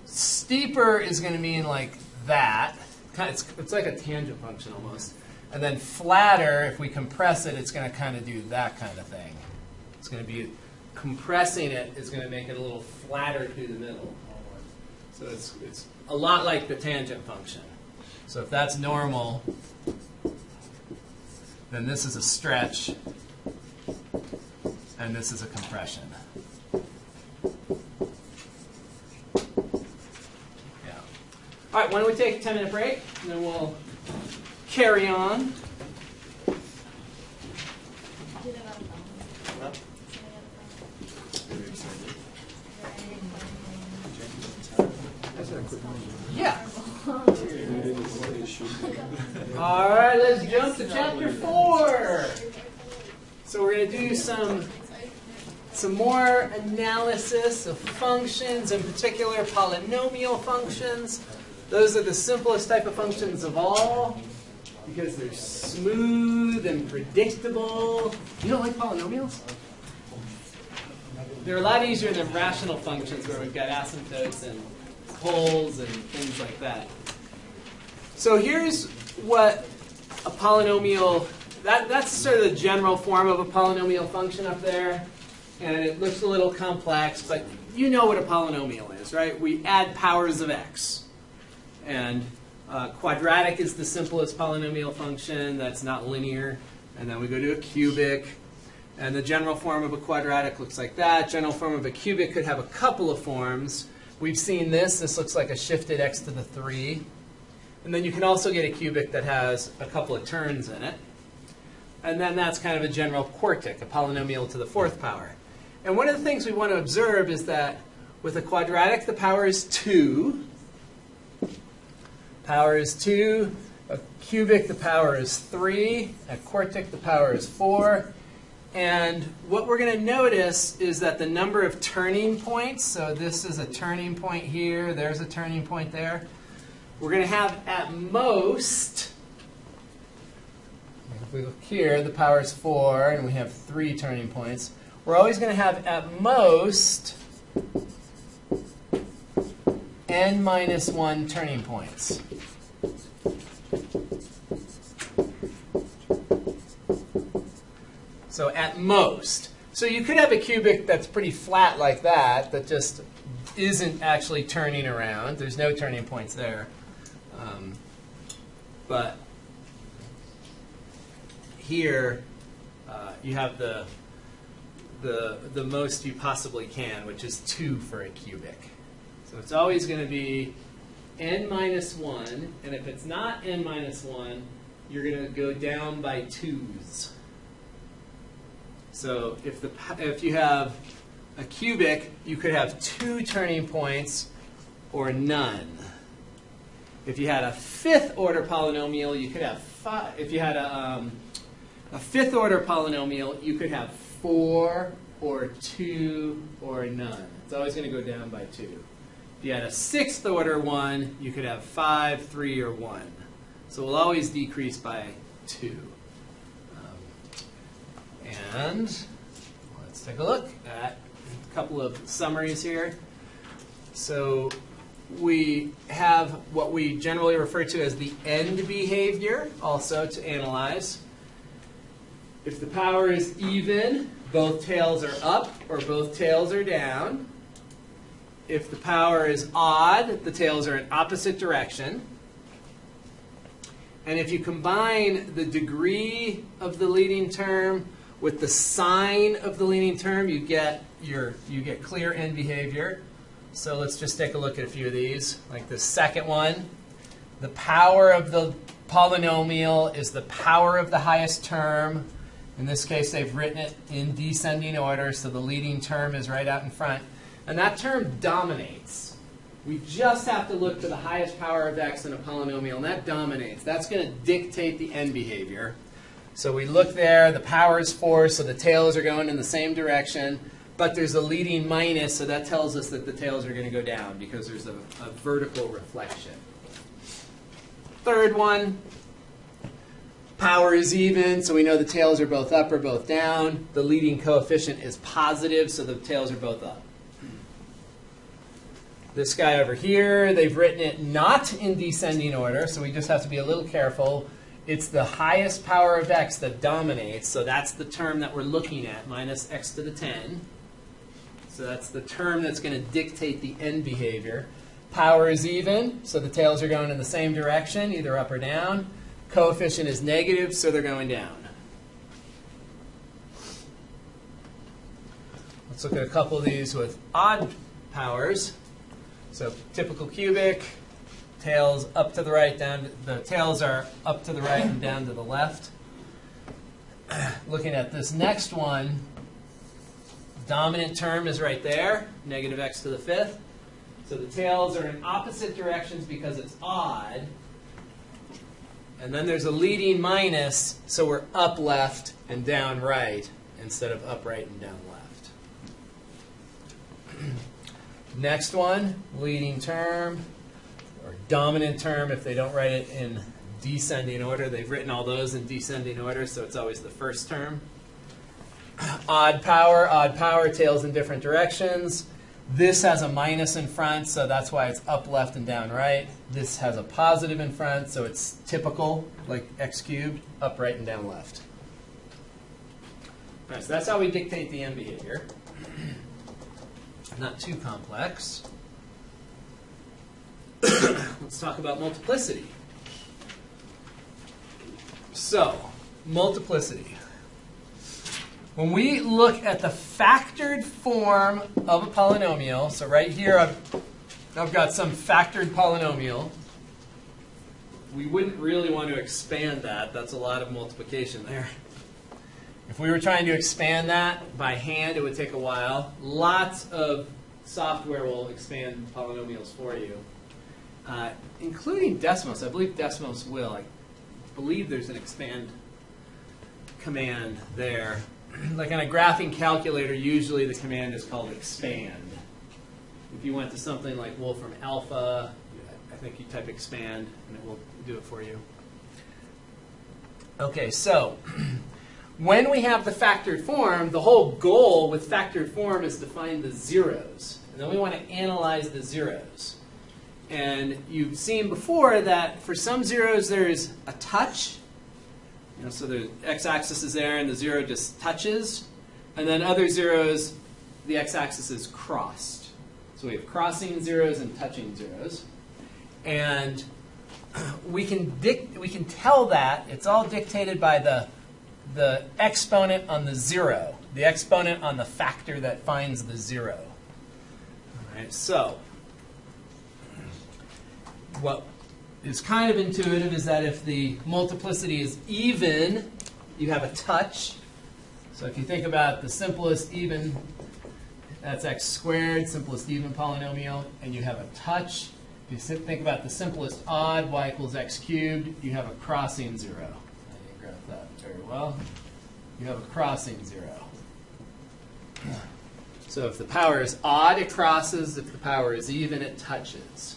steeper is going to mean like that. It's like a tangent function almost. And then flatter, if we compress it, it's going to kind of do that kind of thing. It's going to be compressing it is going to make it a little flatter through the middle. So it's a lot like the tangent function. So if that's normal, then this is a stretch, and this is a compression. Yeah. All right, why don't we take a 10-minute break, and then we'll carry on. Yeah. All right, let's jump to chapter 4. So we're going to do some more analysis of functions, in particular polynomial functions. Those are the simplest type of functions of all because they're smooth and predictable. You don't like polynomials? They're a lot easier than rational functions where we've got asymptotes and poles and things like that. So here's what a polynomial, that's sort of the general form of a polynomial function up there. And it looks a little complex, but you know what a polynomial is, right? We add powers of x. And quadratic is the simplest polynomial function that's not linear. And then we go to a cubic. And the general form of a quadratic looks like that. General form of a cubic could have a couple of forms. We've seen this. This looks like a shifted x to the 3. And then you can also get a cubic that has a couple of terns in it. And then that's kind of a general quartic, a polynomial to the 4th power. And one of the things we want to observe is that with a quadratic, the power is 2. Power is 2. A cubic, the power is 3. A quartic, the power is 4. And what we're going to notice is that the number of turning points, so this is a turning point here, there's a turning point there. We're going to have at most, if we look here, the power is 4, and we have 3 turning points. We're always going to have at most n minus 1 turning points. So at most. So you could have a cubic that's pretty flat like that, that just isn't actually turning around. There's no turning points there. But here you have the most you possibly can, which is 2 for a cubic. So it's always going to be n minus 1. And if it's not n minus 1, you're going to go down by 2's. So if you have a cubic, you could have 2 turning points or none. If you had a 5th order polynomial, you could have 5. If you had a 5th order polynomial, you could have 4 or 2 or none. It's always going to go down by 2. If If you had a 6th order 1, you could have 5, 3, or 1. So we'll always decrease by 2. And let's take a look at a couple of summaries here. So we have what we generally refer to as the end behavior also to analyze. If the power is even, both tails are up or both tails are down. If the power is odd, the tails are in opposite direction. And if you combine the degree of the leading term with the sign of the leading term, you get clear end behavior. So let's just take a look at a few of these. Like the second one, the power of the polynomial is the power of the highest term. In this case, they've written it in descending order, so the leading term is right out in front. And that term dominates. We just have to look for the highest power of x in a polynomial, and that dominates. That's going to dictate the end behavior. So we look there, the power is 4, so the tails are going in the same direction. But there's a leading minus, so that tells us that the tails are going to go down because there's a vertical reflection. Third one, power is even, so we know the tails are both up or both down. The leading coefficient is positive, so the tails are both up. This guy over here, they've written it not in descending order, so we just have to be a little careful. It's the highest power of x that dominates, so that's the term that we're looking at, minus x to the 10. So that's the term that's going to dictate the end behavior. Power is even, so the tails are going in the same direction, either up or down. Coefficient is negative, so they're going down. Let's look at a couple of these with odd powers. So typical cubic, tails up to the right, down. The tails are up to the right and down to the left. Looking at this next one, dominant term is right there, negative x to the 5th. So the tails are in opposite directions because it's odd. And then there's a leading minus, so we're up left and down right instead of up right and down left. Next one, leading term, or dominant term if they don't write it in descending order. They've written all those in descending order, so it's always the first term. Odd power, tails in different directions. This has a minus in front, so that's why it's up left and down right. This has a positive in front, so it's typical, like x cubed, up right and down left. All right, so that's how we dictate the end behavior. Not too complex. Let's talk about multiplicity. So, multiplicity. When we look at the factored form of a polynomial, so right here I've got some factored polynomial. We wouldn't really want to expand that. That's a lot of multiplication there. If we were trying to expand that by hand, it would take a while. Lots of software will expand polynomials for you, including Desmos. I believe Desmos will. I believe there's an expand command there. Like on a graphing calculator, usually the command is called expand. If you went to something like Wolfram Alpha, I think you type expand, and it will do it for you. Okay, so when we have the factored form, the whole goal with factored form is to find the zeros. And then we want to analyze the zeros. And you've seen before that for some zeros there's a touch. So the x-axis is there and the 0 just touches. And then other zeros, the x-axis is crossed. So we have crossing zeros and touching zeros. And we can tell that it's all dictated by the exponent on the 0, the exponent on the factor that finds the 0. All right, so what is kind of intuitive is that if the multiplicity is even, you have a touch. So if you think about the simplest even, that's x squared, simplest even polynomial, and you have a touch. If you think about the simplest odd, y equals x cubed, you have a crossing 0. I graph that very well. You have a crossing 0. So if the power is odd, it crosses. If the power is even, it touches.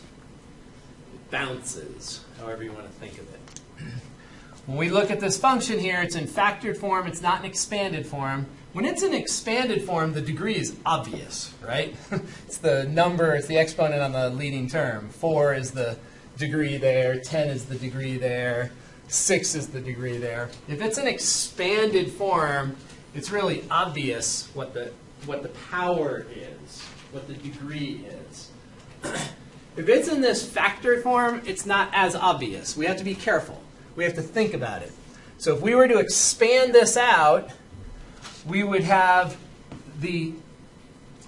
It bounces, however you want to think of it. When we look at this function here, it's in factored form. It's not in expanded form. When it's in expanded form, the degree is obvious, right? It's the number, it's the exponent on the leading term. 4 is the degree there. 10 is the degree there. 6 is the degree there. If it's in expanded form, it's really obvious what the power is, what the degree is. If it's in this factored form, it's not as obvious. We have to be careful. We have to think about it. So if we were to expand this out, we would have the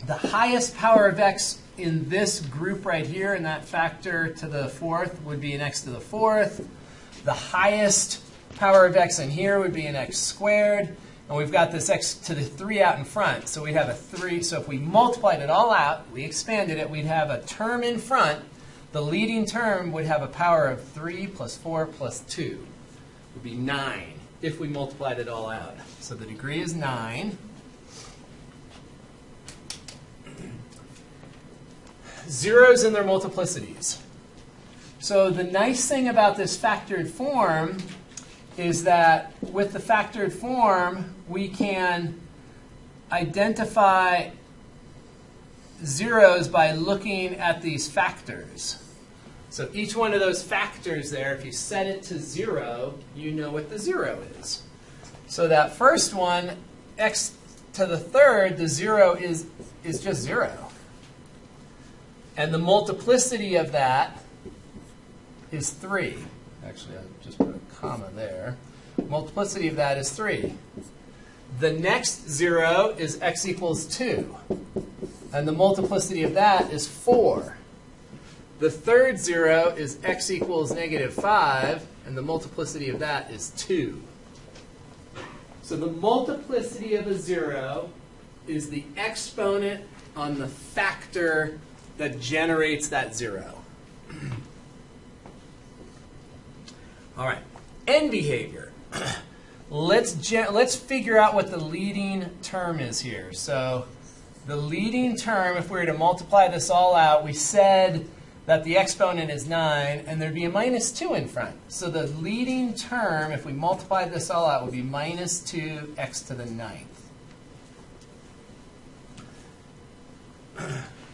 highest power of x in this group right here, in that factor to the fourth, would be an x to the fourth. The highest power of x in here would be an x squared. And we've got this x to the 3 out in front. So we'd have a 3. So if we multiplied it all out, we expanded it, we'd have a term in front. The leading term would have a power of 3 plus 4 plus 2. It would be 9 if we multiplied it all out. So the degree is 9. Zeros in their multiplicities. So the nice thing about this factored form is that with the factored form, we can identify zeros by looking at these factors. So each one of those factors there, if you set it to 0, you know what the 0 is. So that first one, x to the third, the 0 is just 0. And the multiplicity of that is 3. Actually, I just put a comma there. Multiplicity of that is 3. The next 0 is x equals 2. And the multiplicity of that is 4. The third 0 is x equals negative 5. And the multiplicity of that is 2. So the multiplicity of a 0 is the exponent on the factor that generates that 0. All right, end behavior. Let's figure out what the leading term is here. So the leading term, if we were to multiply this all out, we said that the exponent is 9, and there'd be a minus 2 in front. So the leading term, if we multiply this all out, would be minus 2x to the 9th.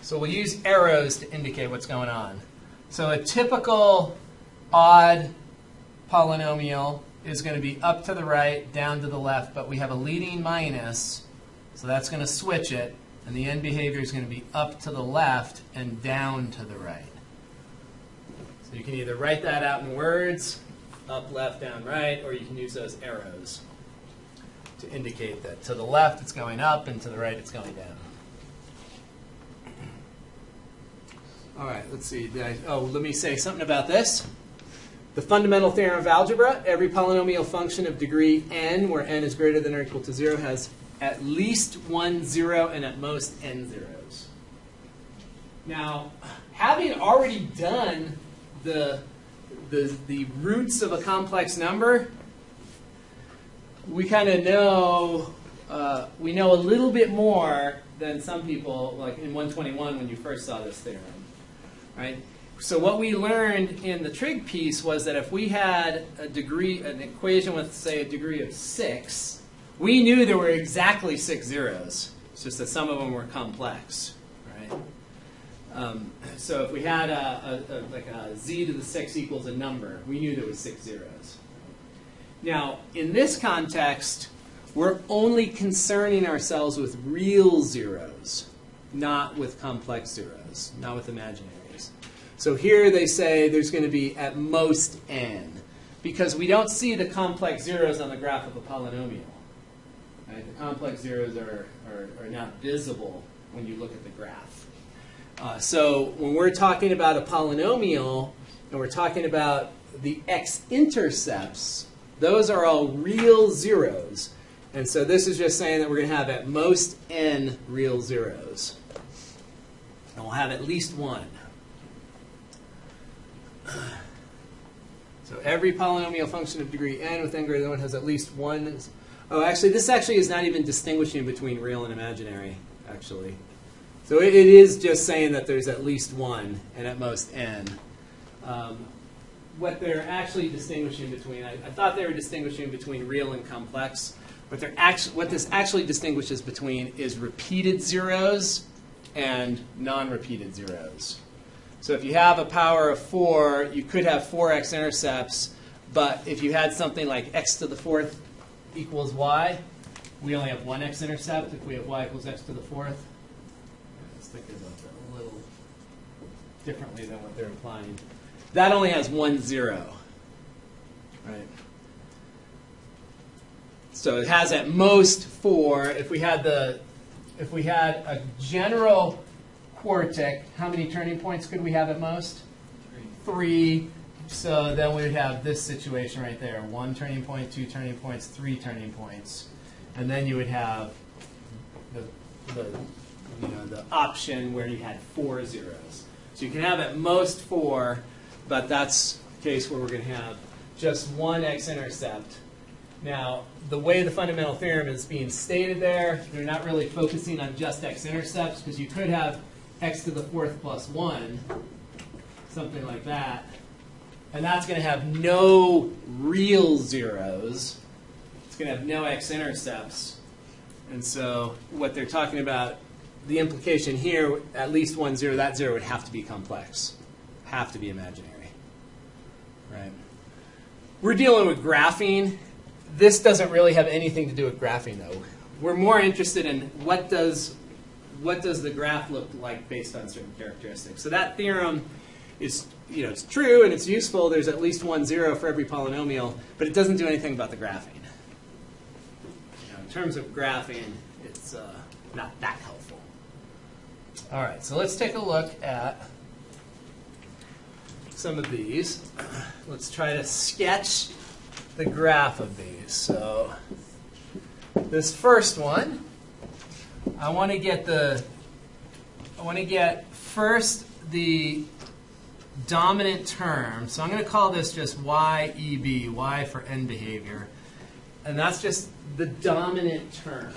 So we'll use arrows to indicate what's going on. So a typical odd polynomial is going to be up to the right, down to the left, but we have a leading minus, so that's going to switch it, and the end behavior is going to be up to the left and down to the right. So you can either write that out in words, up, left, down, right, or you can use those arrows to indicate that to the left it's going up and to the right it's going down. All right, let's see. Let me say something about this. The fundamental theorem of algebra, every polynomial function of degree n, where n is greater than or equal to 0, has at least one 0 and at most n zeros. Now, having already done the roots of a complex number, we kind of know, we know a little bit more than some people, like in 121 when you first saw this theorem. Right? So what we learned in the trig piece was that if we had a degree, an equation with, say, a degree of 6, we knew there were exactly 6 zeros. It's just that some of them were complex. Right? So if we had like a z to the 6 equals a number, we knew there was 6 zeros. Now, in this context, we're only concerning ourselves with real zeros, not with complex zeros, not with imaginaries. So here they say there's going to be at most n, because we don't see the complex zeros on the graph of a polynomial. Right? The complex zeros are not visible when you look at the graph. So when we're talking about a polynomial, and we're talking about the x-intercepts, those are all real zeros. And so this is just saying that we're going to have at most n real zeros. And we'll have at least one. So every polynomial function of degree n with n greater than 1 has at least one. Oh, actually, this actually is not even distinguishing between real and imaginary, actually. So it is just saying that there's at least one and at most n. What they're actually distinguishing between, I thought they were distinguishing between real and complex. What this actually distinguishes between is repeated zeros and non-repeated zeros. So if you have a power of 4, you could have 4 x-intercepts, but if you had something like x to the 4th equals y, we only have one x-intercept. If we have y equals x to the 4th, let's think about that a little differently than what they're implying. That only has 1 0, right? So it has at most 4. If we had a general quartic, how many turning points could we have at most? 3. So then we would have this situation right there: 1 turning point, 2 turning points, 3 turning points, and then you would have the option where you had 4 zeros. So you can have at most 4, but that's the case where we're going to have just one x-intercept. Now, the way the fundamental theorem is being stated there, they're not really focusing on just x-intercepts, because you could have x to the 4th plus 1, something like that. And that's going to have no real zeros. It's going to have no x-intercepts. And so what they're talking about, the implication here, at least 1 0, that 0 would have to be complex, have to be imaginary. Right? We're dealing with graphing. This doesn't really have anything to do with graphing, though. We're more interested in what does the graph look like based on certain characteristics. So that theorem is, it's true and it's useful. There's at least 1 0 for every polynomial, but it doesn't do anything about the graphing. In terms of graphing, it's not that helpful. All right, so let's take a look at some of these. Let's try to sketch the graph of these. So this first one, I want to get first the dominant term. So I'm going to call this just YEB, Y for end behavior. And that's just the dominant term.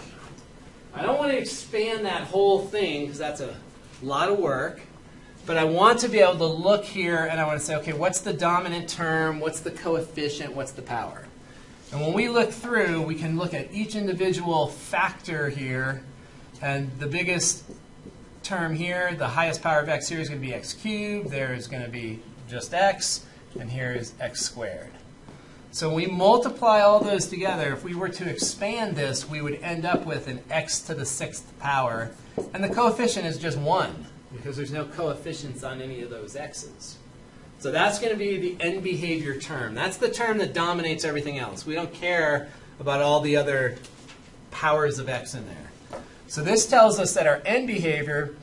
I don't want to expand that whole thing because that's a lot of work. But I want to be able to look here and I want to say, okay, what's the dominant term? What's the coefficient? What's the power? And when we look through, we can look at each individual factor here. And the biggest term here, the highest power of x here is going to be x cubed. There is going to be just x. And here is x squared. So we multiply all those together. If we were to expand this, we would end up with an x to the 6th power. And the coefficient is just 1 because there's no coefficients on any of those x's. So that's going to be the end behavior term. That's the term that dominates everything else. We don't care about all the other powers of x in there. So this tells us that our end behavior,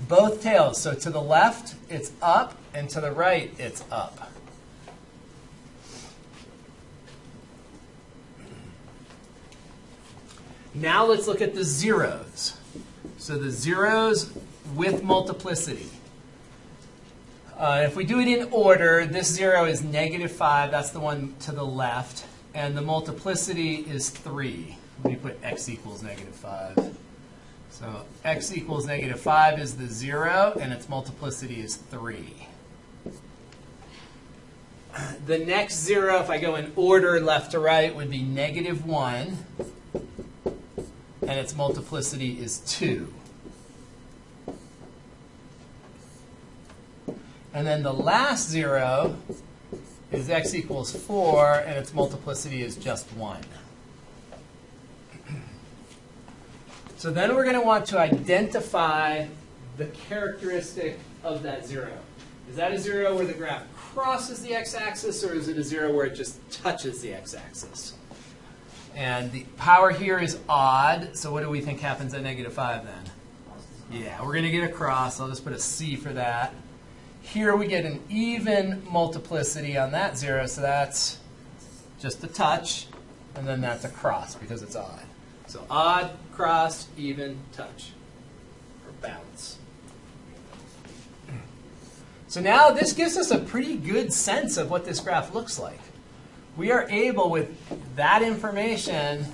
both tails, so to the left it's up and to the right it's up. Now let's look at the zeros. So the zeros with multiplicity. If we do it in order, this 0 is -5. That's the one to the left. And the multiplicity is 3. Let me put x equals -5. So x equals -5 is the 0, and its multiplicity is 3. The next 0, if I go in order left to right, would be -1. And its multiplicity is 2. And then the last 0 is x equals 4, and its multiplicity is just 1. So then we're going to want to identify the characteristic of that 0. Is that a 0 where the graph crosses the x-axis, or is it a 0 where it just touches the x-axis? And the power here is odd, so what do we think happens at -5 then? Yeah, we're going to get a cross. I'll just put a C for that. Here we get an even multiplicity on that 0, so that's just a touch, and then that's a cross because it's odd. So odd, cross, even, touch, or bounce. So now this gives us a pretty good sense of what this graph looks like. We are able, with that information,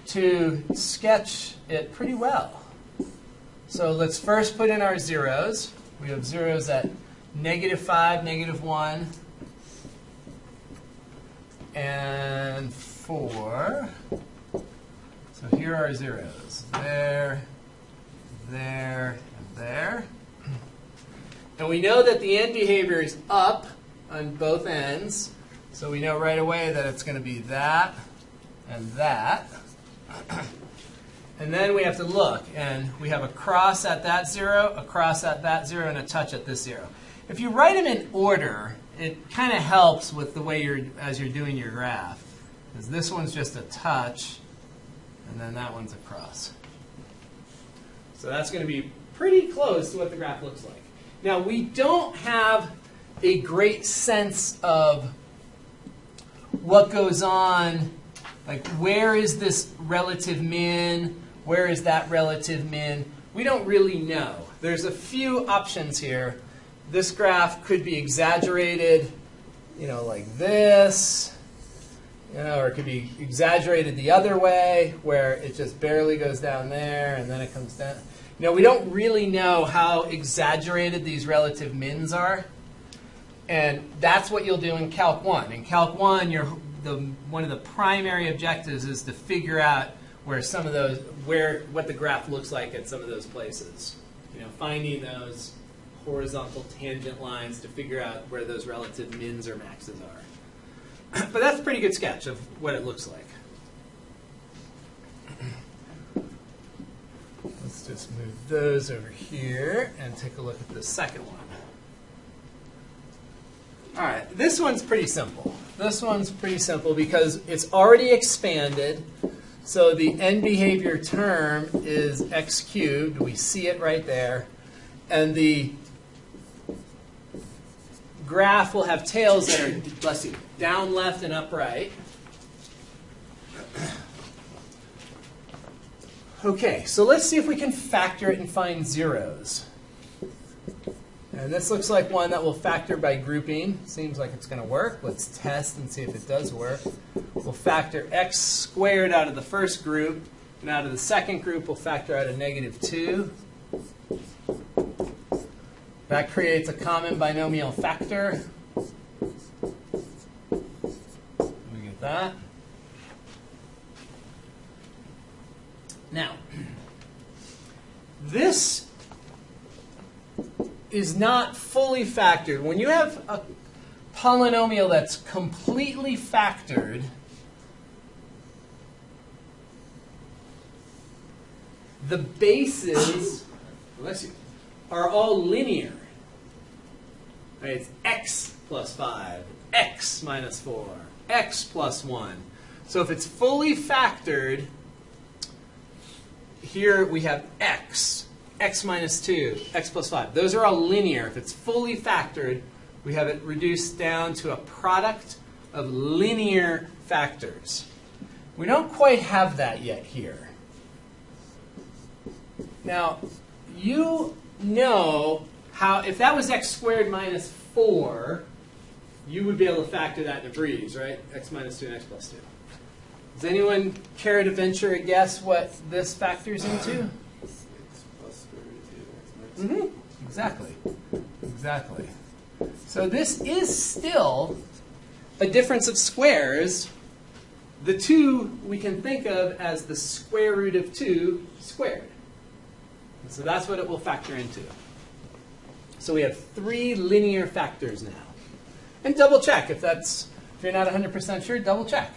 to sketch it pretty well. So let's first put in our zeros. We have zeros at -5, -1, and 4. So here are zeros. There, there, and there. And we know that the end behavior is up on both ends. So we know right away that it's going to be that and that. And then we have to look, and we have a cross at that 0, a cross at that 0, and a touch at this 0. If you write them in order, it kind of helps with the way as you're doing your graph. Because this one's just a touch, and then that one's a cross. So that's going to be pretty close to what the graph looks like. Now, we don't have a great sense of what goes on, like where is this relative min, where is that relative min. We don't really know. There's a few options here. This graph could be exaggerated, like this, or it could be exaggerated the other way, where it just barely goes down there and then it comes down. We don't really know how exaggerated these relative mins are. And that's what you'll do in Calc 1. In Calc 1, one of the primary objectives is to figure out where some of those, what the graph looks like at some of those places. Finding those horizontal tangent lines to figure out where those relative mins or maxes are. But that's a pretty good sketch of what it looks like. Let's just move those over here and take a look at the second one. All right, this one's pretty simple. This one's pretty simple because it's already expanded. So the end behavior term is x cubed. We see it right there. And the graph will have tails that are, bless you, down, left, and up, right. Okay, so let's see if we can factor it and find zeros. And this looks like one that will factor by grouping. Seems like it's going to work. Let's test and see if it does work. We'll factor x squared out of the first group, and out of the second group we'll factor out a -2. That creates a common binomial factor. We get that. Now, this is not fully factored. When you have a polynomial that's completely factored, the bases are all linear. Right? It's x plus 5, x minus 4, x plus 1. So if it's fully factored, here we have x, x minus 2, x plus 5. Those are all linear. If it's fully factored, we have it reduced down to a product of linear factors. We don't quite have that yet here. Now, you know how, if that was x squared minus 4, you would be able to factor that in a breeze, right? X minus 2 and x plus 2. Does anyone care to venture a guess what this factors into? X plus square root of 2, x minus 2. Exactly. Exactly. So this is still a difference of squares. The 2 we can think of as the square root of 2 squared. And so that's what it will factor into. So we have 3 linear factors now. And double check if you're not 100% sure, double check.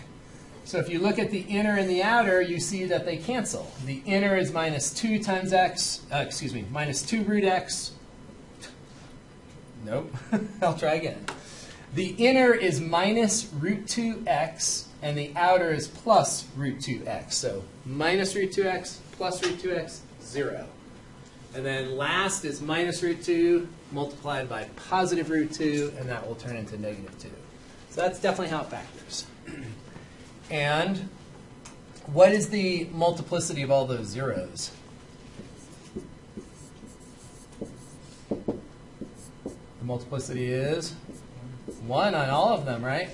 So if you look at the inner and the outer, you see that they cancel. The inner is minus 2 times x, minus 2 root x. Nope, I'll try again. The inner is minus root 2x, and the outer is plus root 2x. So minus root 2x plus root 2x, 0. And then last is minus root 2 multiplied by positive root 2, and that will turn into negative 2. So that's definitely how it factors. And what is the multiplicity of all those zeros? The multiplicity is 1 on all of them, right?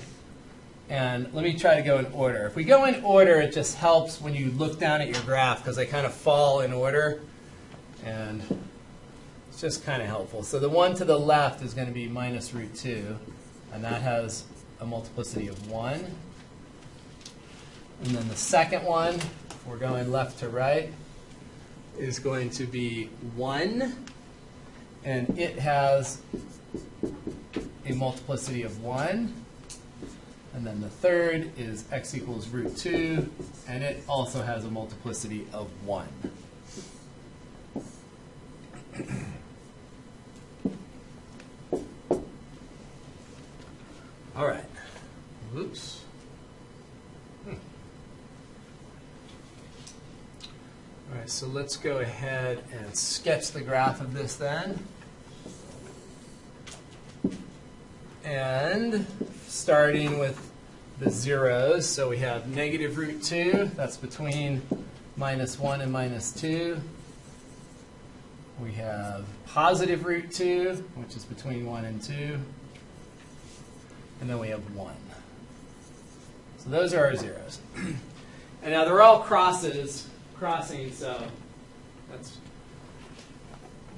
And let me try to go in order. If we go in order, it just helps when you look down at your graph, because they kind of fall in order. And it's just kind of helpful. So the one to the left is going to be minus root 2, and that has a multiplicity of 1. And then the second one, if we're going left to right, is going to be 1, and it has a multiplicity of 1. And then the third is x equals root 2, and it also has a multiplicity of 1. All right. Oops. All right, so let's go ahead and sketch the graph of this then. And starting with the zeros, so we have negative root 2, that's between minus 1 and minus 2. We have positive root 2, which is between 1 and 2. And then we have 1. So those are our zeros. And now they're all crossing, so that's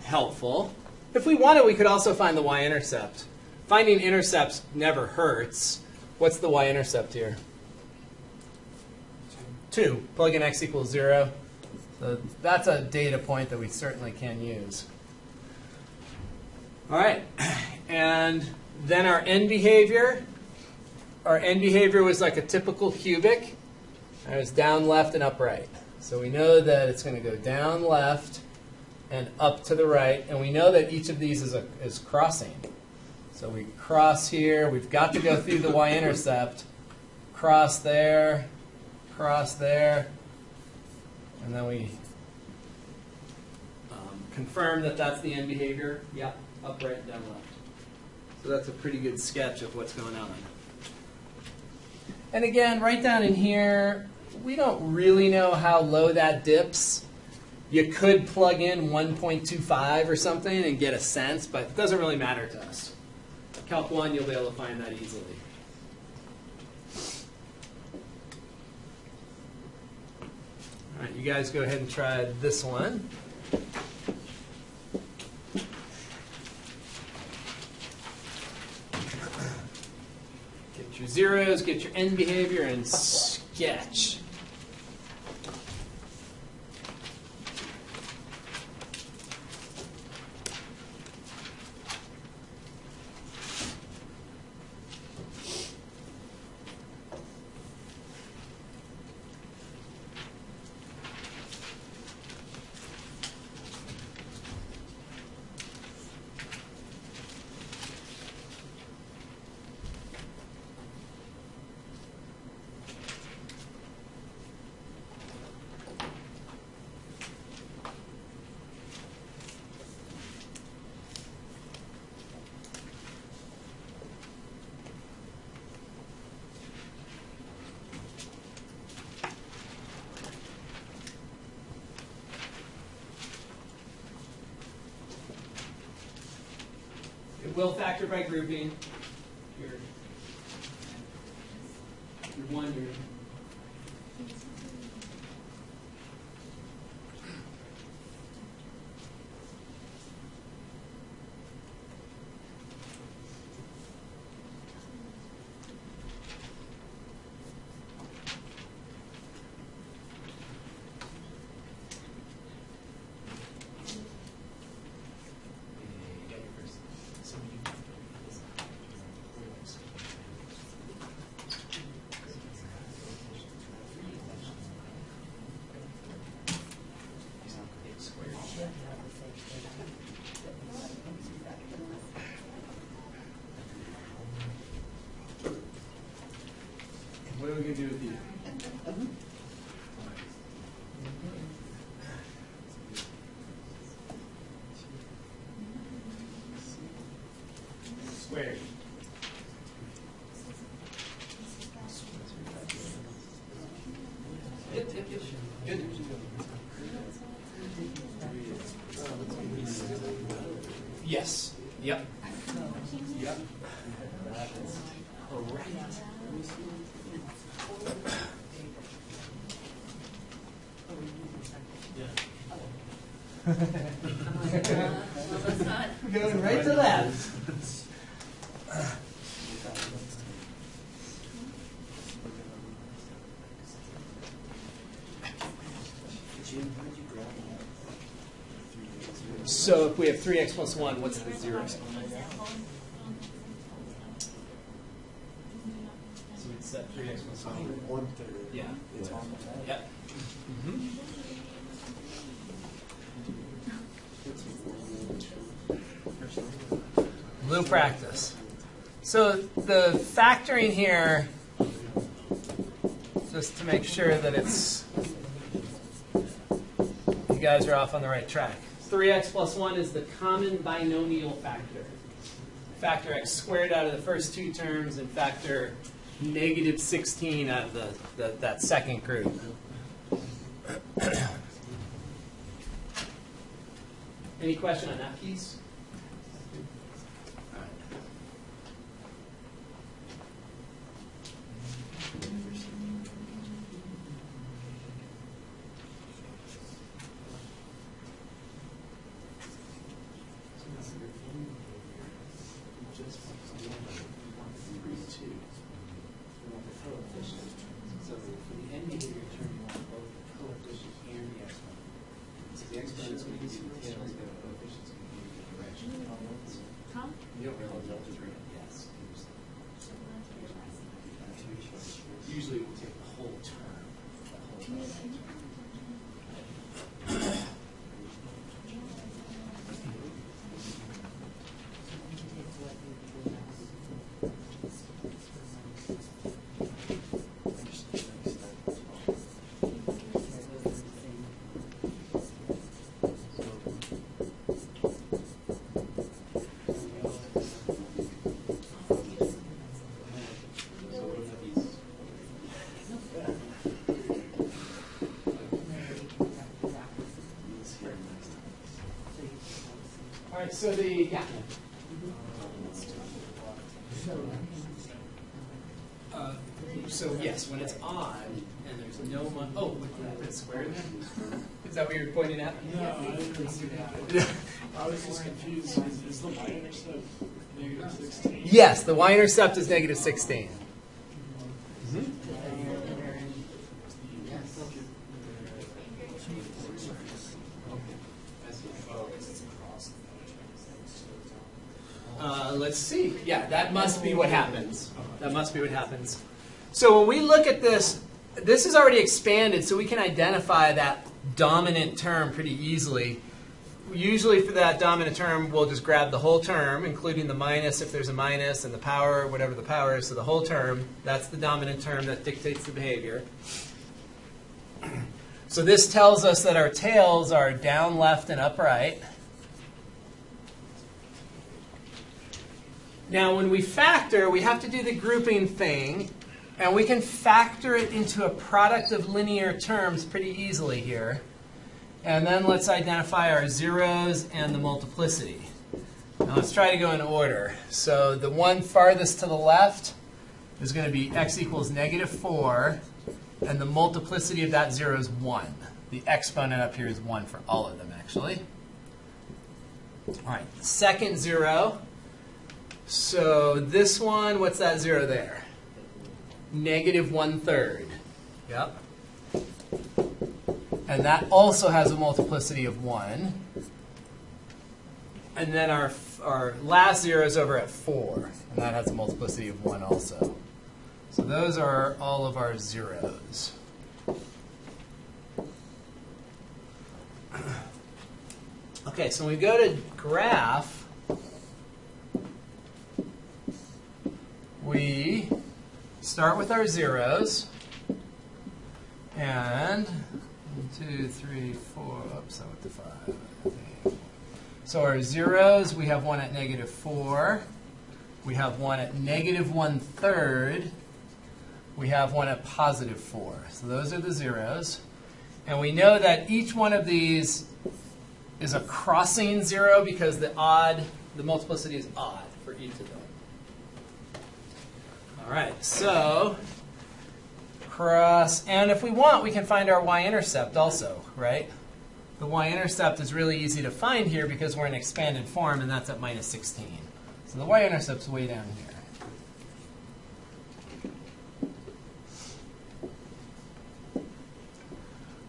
helpful. If we wanted, we could also find the y-intercept. Finding intercepts never hurts. What's the y-intercept here? 2. Plug in x equals 0. So that's a data point that we certainly can use. All right. And then our end behavior. Our end behavior was like a typical cubic. And it's down, left, and up, right. So we know that it's going to go down, left, and up to the right. And we know that each of these is crossing. So we cross here. We've got to go through the y-intercept. Cross there. Cross there. And then we confirm that that's the end behavior. Yep, up, right, and down, left. So that's a pretty good sketch of what's going on. And again, right down in here, we don't really know how low that dips. You could plug in 1.25 or something and get a sense, but it doesn't really matter to us. Calc 1, you'll be able to find that easily. All right, you guys go ahead and try this one. Get your zeros, get your end behavior, and sketch. It will factor by grouping. Your one, your what are we going to do with you? Squared. Good. Yes. Yep. Yep. That is correct. I'm like, well, that's not. Going right to that. So if we have 3x plus 1, what's the 0? So we'd set 3x plus 1. 1/3. Yeah. It's on the Yep. Little practice. So the factoring here, just to make sure that it's, you guys are off on the right track. 3x plus 1 is the common binomial factor. Factor x squared out of the first two terms and factor negative 16 out of that second group. Any question on that piece? You don't realize algebra, yes. Usually we'll take the whole term. All right, so yeah. So yes, when it's odd and there's no one. Oh, with the square there? Is that what you're pointing at? No, I didn't see that. I was just confused. Is the y-intercept negative 16? Yes, the y-intercept is negative 16. Let's see. Yeah, that must be what happens. That must be what happens. So when we look at this, this is already expanded, so we can identify that dominant term pretty easily. Usually for that dominant term, we'll just grab the whole term, including the minus if there's a minus, and the power, whatever the power is. So the whole term, that's the dominant term that dictates the behavior. So this tells us that our tails are down, left, and upright. Now, when we factor, we have to do the grouping thing, and we can factor it into a product of linear terms pretty easily here. And then let's identify our zeros and the multiplicity. Now, let's try to go in order. So the one farthest to the left is going to be x equals negative 4, and the multiplicity of that 0 is 1. The exponent up here is 1 for all of them, actually. All right, the second 0. So this one, what's that 0 there? Negative 1/3. Yep. And that also has a multiplicity of 1. And then our last 0 is over at 4. And that has a multiplicity of 1 also. So those are all of our zeros. Okay, so when we go to graph, we start with our zeros, and 1, 2, 3, 4, oops, I went to 5. So our zeros, we have one at negative 4, we have one at negative 1/3, we have one at positive 4. So those are the zeros. And we know that each one of these is a crossing 0 because the multiplicity is odd for each of them. All right, so cross, and if we want, we can find our y-intercept also, right? the y-intercept is really easy to find here because we're in expanded form, and that's at minus 16. So the y-intercept's way down here.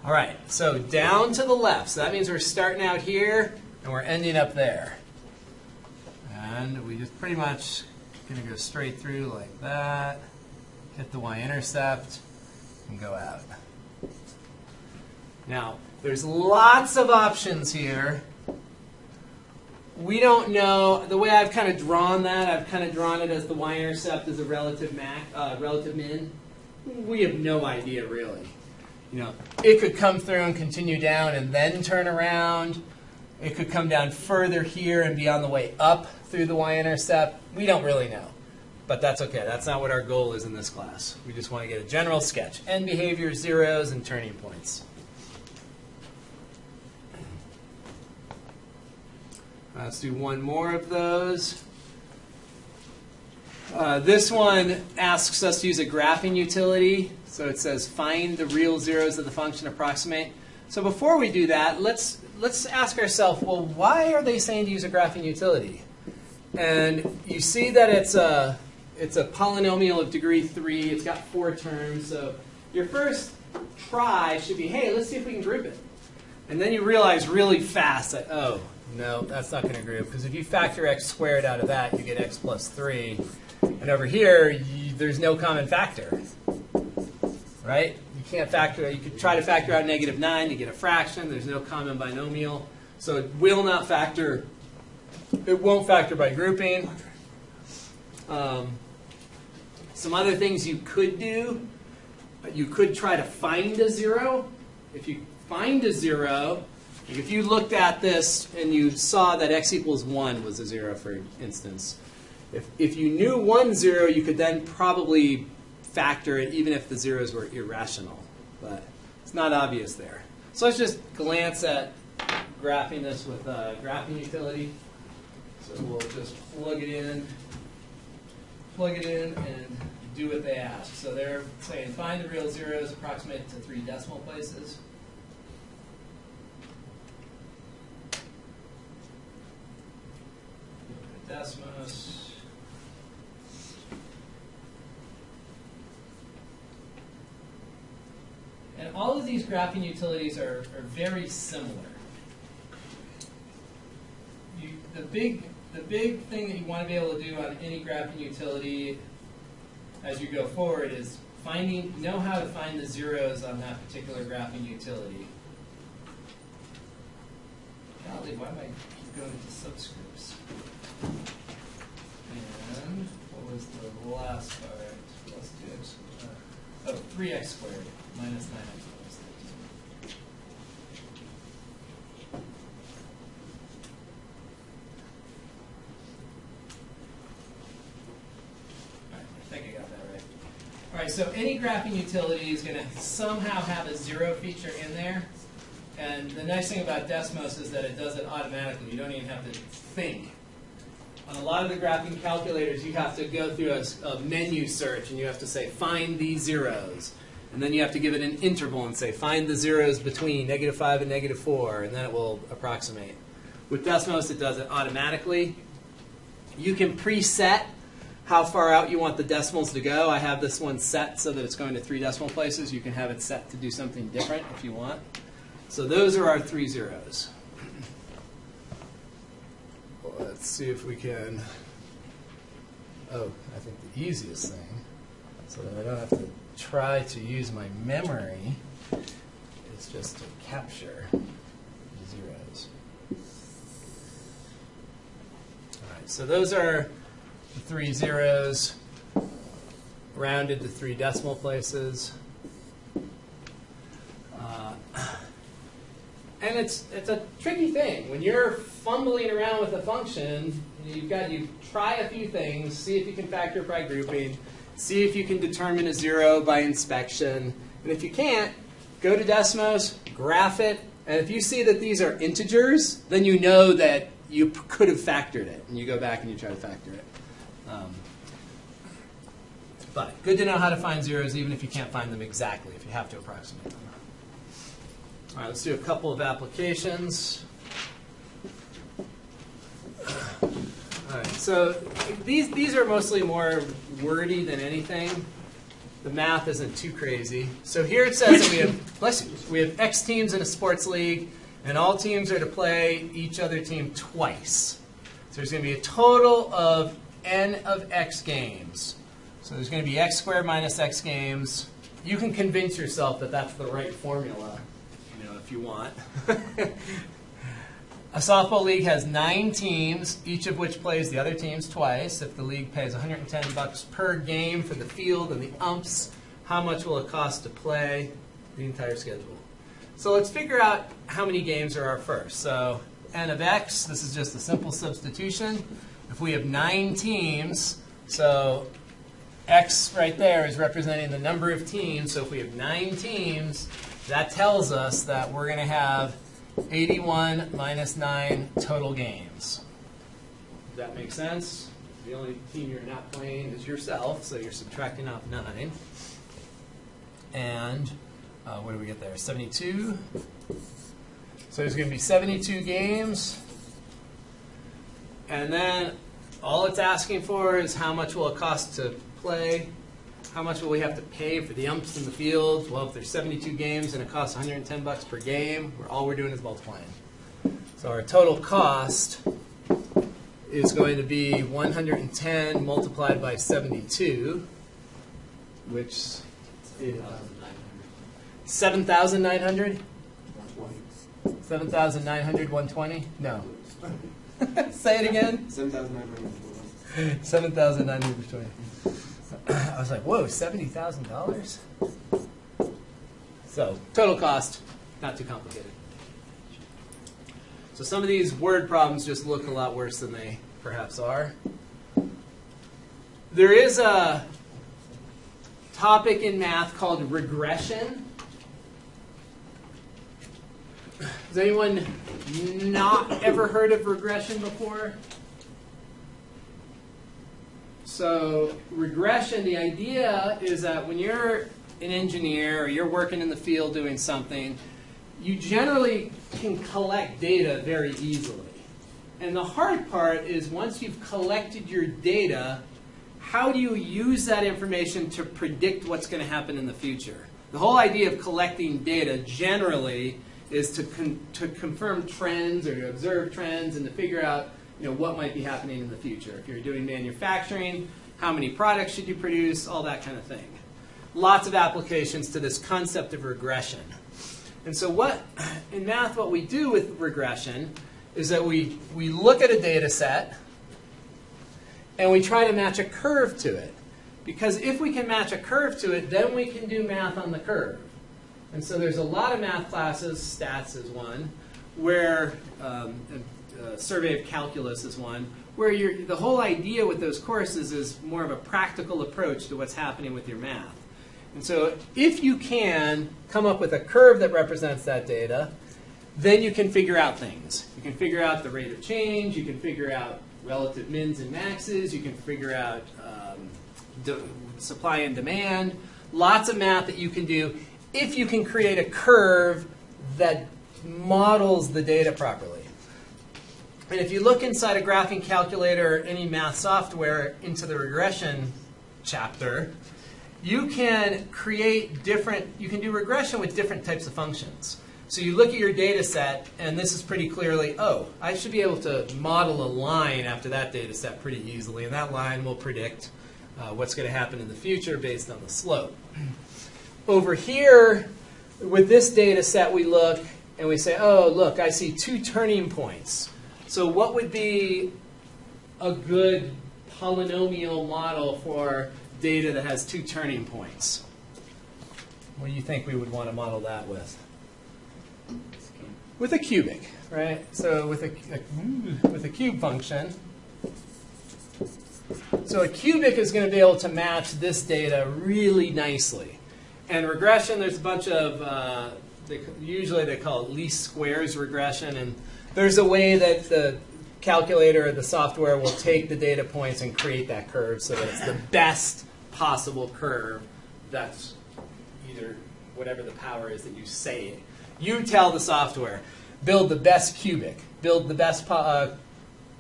All right, so down to the left. So that means we're starting out here, and we're ending up there. And we just pretty much going to go straight through like that, hit the y-intercept, and go out. Now, there's lots of options here. We don't know. The way I've kind of drawn that, I've kind of drawn it as the y-intercept as a relative min. We have no idea, really. You know, it could come through and continue down and then turn around. It could come down further here and be on the way up through the y-intercept. We don't really know. But that's okay. That's not what our goal is in this class. We just want to get a general sketch. End behavior, zeros, and turning points. Let's do one more of those. This one asks us to use a graphing utility. So it says find the real zeros of the function approximate. So before we do that, let's ask ourselves, well, why are they saying to use a graphing utility? And you see that it's a polynomial of degree 3. It's got 4 terms. So your first try should be, hey, let's see if we can group it. And then you realize really fast that, oh, no, that's not going to group. Because if you factor x squared out of that, you get x plus 3. And over here, there's no common factor. Right? You can't factor. You could try to factor out -9. You get a fraction. There's no common binomial. So it will not factor. It won't factor by grouping. Some other things you could do. You could try to find a 0. If you find a 0, if you looked at this and you saw that x equals 1 was a 0, for instance, if you knew 1, 0, you could then probably factor it even if the zeros were irrational. But it's not obvious there. So let's just glance at graphing this with a graphing utility. So we'll just plug it in, and do what they ask. So they're saying find the real zeros, approximate to 3 decimal places. Desmos. And all of these graphing utilities are very similar. The big thing that you want to be able to do on any graphing utility as you go forward is know how to find the zeros on that particular graphing utility. Golly, why am I keep going into subscripts? And what was the last part? Plus 2x. 3x squared minus 9x minus 13. All right, I think I got that right. All right, so any graphing utility is going to somehow have a 0 feature in there. And the nice thing about Desmos is that it does it automatically. You don't even have to think. On a lot of the graphing calculators, you have to go through a menu search, and you have to say, find these zeros. And then you have to give it an interval and say, find the zeros between -5 and -4, and then it will approximate. With Desmos, it does it automatically. You can preset how far out you want the decimals to go. I have this one set so that it's going to 3 decimal places. You can have it set to do something different if you want. So those are our 3 zeros. Let's see if we can. Oh, I think the easiest thing, so that I don't have to try to use my memory, is just to capture the zeros. All right, so those are the 3 zeros rounded to 3 decimal places. And it's a tricky thing. When you're fumbling around with a function, you try a few things, see if you can factor it by grouping, see if you can determine a 0 by inspection. And if you can't, go to Desmos, graph it, and if you see that these are integers, then you know that you could have factored it. And you go back and you try to factor it. But good to know how to find zeros even if you can't find them exactly, if you have to approximate them. All right, let's do a couple of applications. All right, so these are mostly more wordy than anything. The math isn't too crazy. So here it says that we have X teams in a sports league, and all teams are to play each other team twice. So there's going to be a total of n of x games. So there's going to be x squared minus x games. You can convince yourself that that's the right formula, if you want. A softball league has 9 teams, each of which plays the other teams twice. If the league pays $110 per game for the field and the umps, how much will it cost to play the entire schedule? So let's figure out how many games are our first. So n of x, this is just a simple substitution. If we have 9 teams, so x right there is representing the number of teams. So if we have 9 teams, that tells us that we're going to have 81 minus 9 total games. Does that make sense? The only team you're not playing is yourself, so you're subtracting off 9. And what do we get there? 72. So there's going to be 72 games. And then all it's asking for is how much will it cost to play. How much will we have to pay for the umps in the field? Well, if there's 72 games and it costs $110 per game, all we're doing is multiplying. So our total cost is going to be 110 multiplied by 72, which is 7,900? 7,900, 120? No. Say it again. 7,900. 7,920. I was like, whoa, $70,000? So total cost, not too complicated. So some of these word problems just look a lot worse than they perhaps are. There is a topic in math called regression. Has anyone not ever heard of regression before? So regression, the idea is that when you're an engineer or you're working in the field doing something, you generally can collect data very easily. And the hard part is once you've collected your data, how do you use that information to predict what's going to happen in the future? The whole idea of collecting data generally is to confirm trends or to observe trends and to figure out what might be happening in the future. If you're doing manufacturing, how many products should you produce, all that kind of thing. Lots of applications to this concept of regression. And so in math, what we do with regression is that we look at a data set and we try to match a curve to it. Because if we can match a curve to it, then we can do math on the curve. And so there's a lot of math classes, stats is one, where survey of calculus is one, where the whole idea with those courses is more of a practical approach to what's happening with your math. And so if you can come up with a curve that represents that data, then you can figure out things. You can figure out the rate of change, you can figure out relative mins and maxes, you can figure out supply and demand, lots of math that you can do if you can create a curve that models the data properly. And if you look inside a graphing calculator or any math software into the regression chapter, you can do regression with different types of functions. So you look at your data set, and this is pretty clearly, I should be able to model a line after that data set pretty easily, and that line will predict what's going to happen in the future based on the slope. Over here, with this data set, we look and we say, look, I see 2 turning points. So what would be a good polynomial model for data that has 2 turning points? What do you think we would want to model that with? With a cubic, right? So with a cube function. So a cubic is going to be able to match this data really nicely. And regression, there's a bunch of, usually they call it least squares regression. And there's a way that the calculator or the software will take the data points and create that curve so that it's the best possible curve that's either whatever the power is that you say You tell the software, build the best cubic, build the best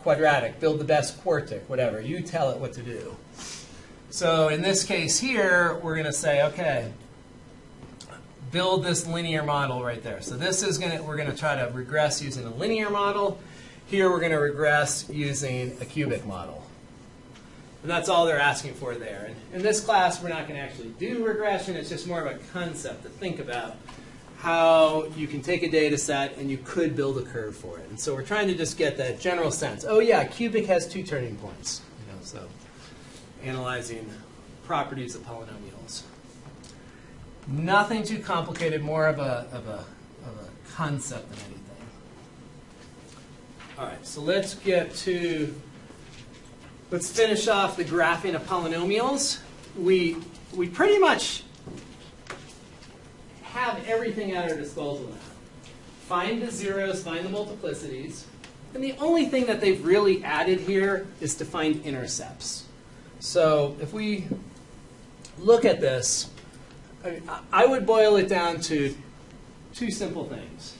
quadratic, build the best quartic, whatever. You tell it what to do. So in this case here, we're going to say, okay, build this linear model right there. So this is we're going to try to regress using a linear model. Here we're going to regress using a cubic model. And that's all they're asking for there. And in this class, we're not going to actually do regression. It's just more of a concept to think about how you can take a data set and you could build a curve for it. And so we're trying to just get that general sense. Oh yeah, cubic has 2 turning points. So analyzing properties of polynomials. Nothing too complicated, more of a concept than anything. All right, so let's finish off the graphing of polynomials. We pretty much have everything at our disposal now. Find the zeros, find the multiplicities. And the only thing that they've really added here is to find intercepts. So if we look at this, I would boil it down to 2 simple things.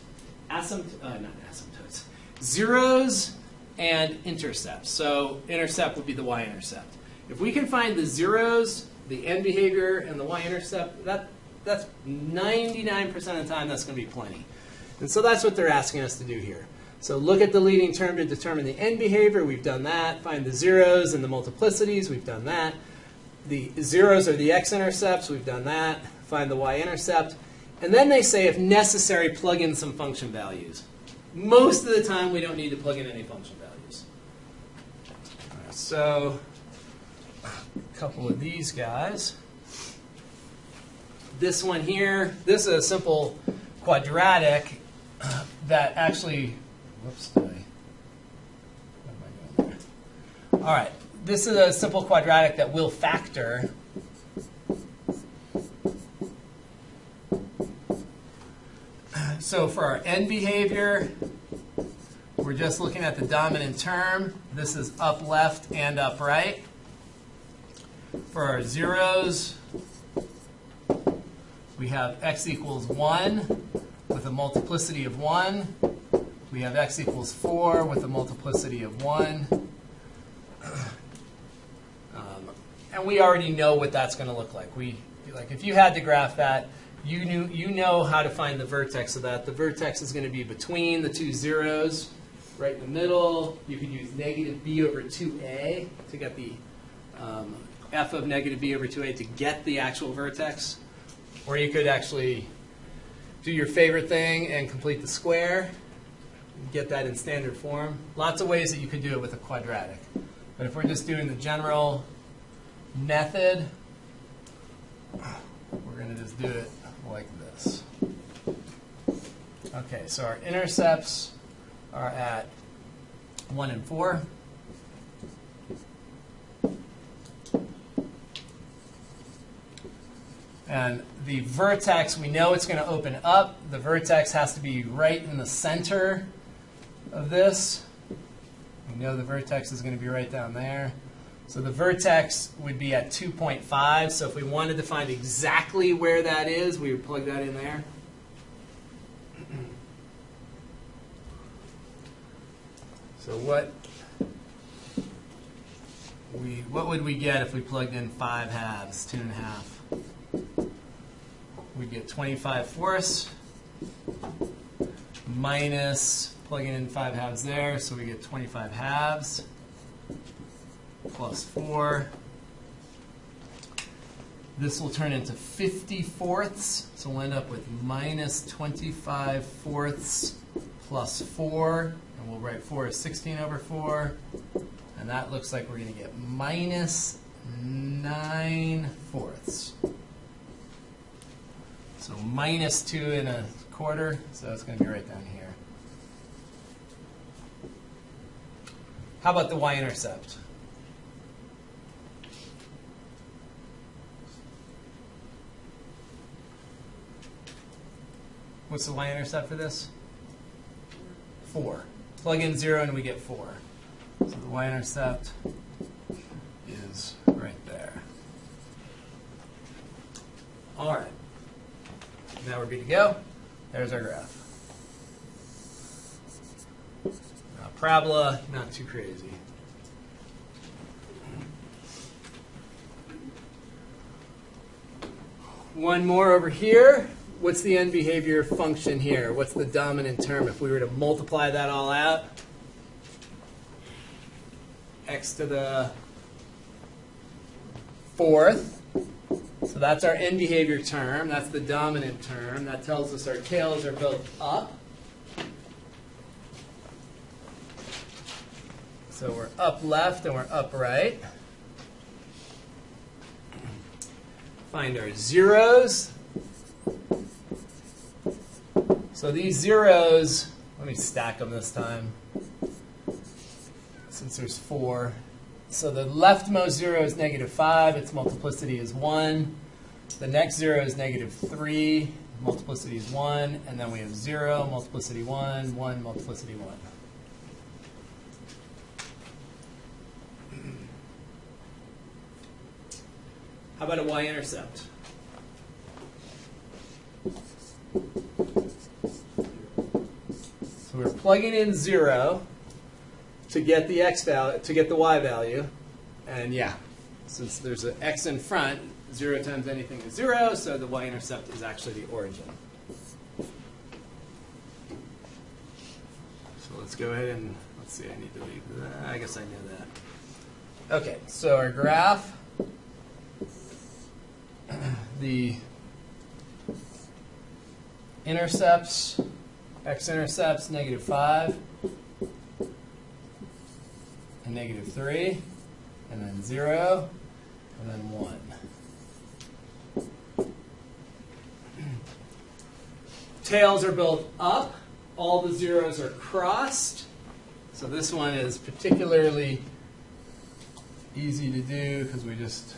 Not asymptotes. Zeros and intercepts. So intercept would be the y-intercept. If we can find the zeros, the end behavior, and the y-intercept, that's 99% of the time that's going to be plenty. And so that's what they're asking us to do here. So look at the leading term to determine the end behavior. We've done that. Find the zeros and the multiplicities. We've done that. The zeros are the x-intercepts. We've done that. Find the y-intercept. And then they say, if necessary, plug in some function values. Most of the time, we don't need to plug in any function values. All right, so a couple of these guys. This one here, this is a simple quadratic that actually, whoops, what am I doing there? All right, this is a simple quadratic that will factor. So for our end behavior, we're just looking at the dominant term. This is up left and up right. For our zeros, we have x equals 1 with a multiplicity of 1. We have x equals 4 with a multiplicity of 1. And we already know what that's going to look like. If you had to graph that, you know how to find the vertex of that. The vertex is going to be between the 2 zeros, right in the middle. You could use negative b over 2a to get the f of negative b over 2a to get the actual vertex. Or you could actually do your favorite thing and complete the square, and get that in standard form. Lots of ways that you could do it with a quadratic. But if we're just doing the general method, we're going to just do it like this. Okay, so our intercepts are at 1 and 4. And the vertex, we know it's going to open up. The vertex has to be right in the center of this. We know the vertex is going to be right down there. So the vertex would be at 2.5. So if we wanted to find exactly where that is, we would plug that in there. So what would we get if we plugged in 5 halves, 2.5? We'd get 25/4 minus plugging in 5 halves there, so we get 25 halves plus 4. This will turn into 50/4, so we'll end up with minus 25/4 plus 4, and we'll write 4 as 16/4, and that looks like we're going to get minus 9/4. So minus 2.25, so it's going to be right down here. How about the y-intercept? What's the y-intercept for this? 4. Plug in 0 and we get 4. So the y-intercept is right there. All right. Now we're good to go. There's our graph. Now, parabola, not too crazy. One more over here. What's the end behavior function here? What's the dominant term if we were to multiply that all out? X to the fourth. So that's our end behavior term. That's the dominant term. That tells us our tails are built up. So we're up left and we're up right. Find our zeros. So these zeros, let me stack them this time, since there's 4. So the leftmost 0 is -5. Its multiplicity is 1. The next 0 is -3. Multiplicity is 1. And then we have 0, multiplicity 1, 1, multiplicity 1. How about a y-intercept? So we're plugging in 0 to get the x value, to get the y value, and yeah, since there's an x in front, 0 times anything is 0, so the y-intercept is actually the origin. So let's go ahead and let's see. I need to leave that. I guess I knew that. Okay, so our graph, the intercepts, x-intercepts, -5 and -3, and then 0, and then 1. Tails are built up. All the zeros are crossed. So this one is particularly easy to do because we just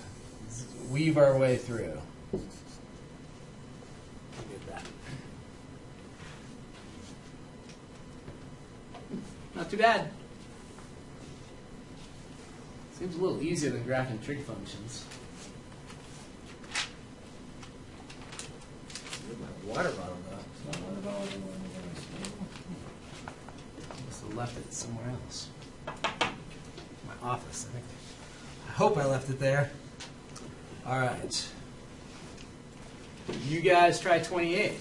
weave our way through. Not too bad. Seems a little easier than graphing trig functions. Where's my water bottle though? Must have left it somewhere else. My office, I think. I hope I left it there. All right. You guys try 28.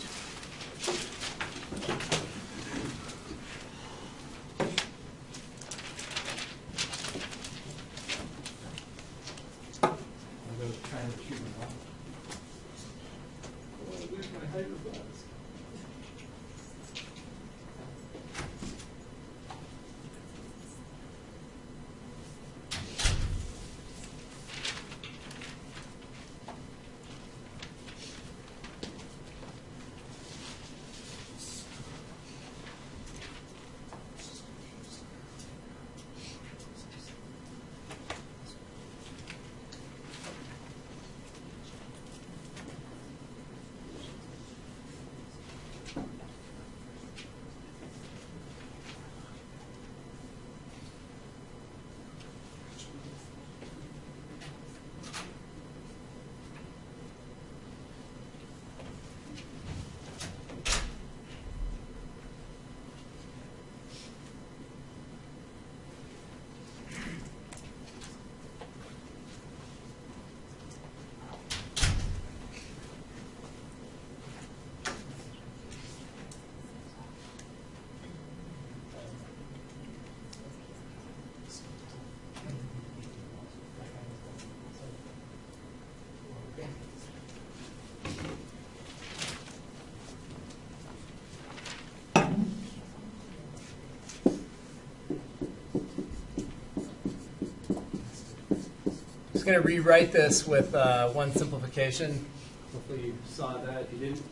I'm going to rewrite this with one simplification. Hopefully you saw that. If you didn't,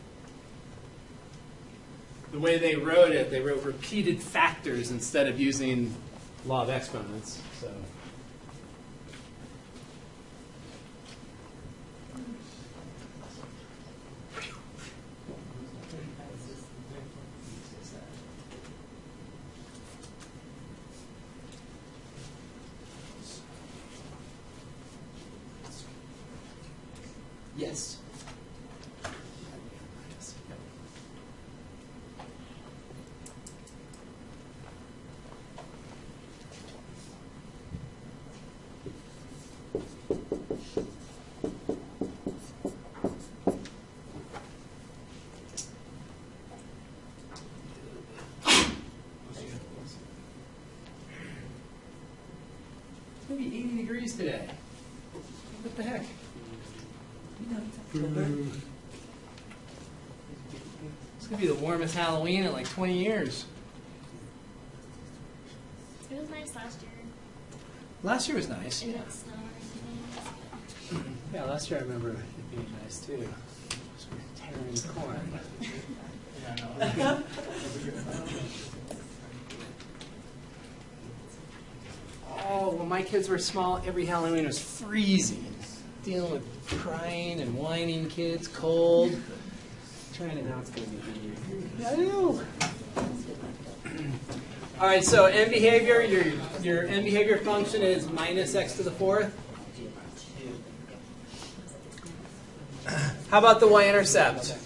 the way they wrote it, they wrote repeated factors instead of using law of exponents. So. Yes. going to be 80 degrees today. What the heck? It's going to be the warmest Halloween in like 20 years. It was nice last year. Last year was nice. It didn't snow or anything. Yeah, last year I remember it being nice too. Just tearing the corn. Oh, when my kids were small, every Halloween was freezing. Dealing with crying and whining kids, cold. Trying to now it's going to be. I know. All right, so end behavior, your end behavior function is minus x to the fourth. How about the y-intercept?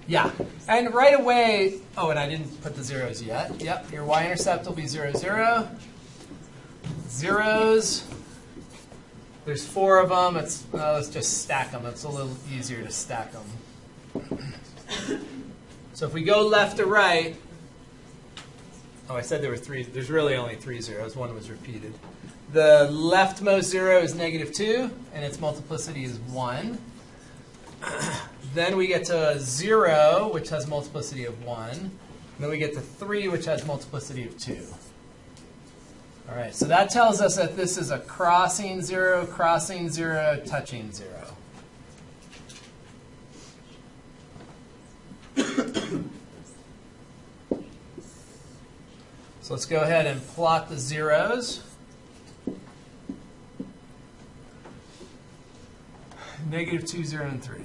Yeah. And right away, oh, and I didn't put the zeros yet. Yep, your y-intercept will be 0, 0. Zeros. There's 4 of them. Let's just stack them. It's a little easier to stack them. So if we go left to right, oh, I said there were 3. There's really only 3 zeros. 1 was repeated. The leftmost 0 is -2, and its multiplicity is 1. Then we get to 0, which has multiplicity of 1. And then we get to 3, which has multiplicity of 2. All right, so that tells us that this is a crossing 0, touching 0. So let's go ahead and plot the zeros. -2, 0, and 3.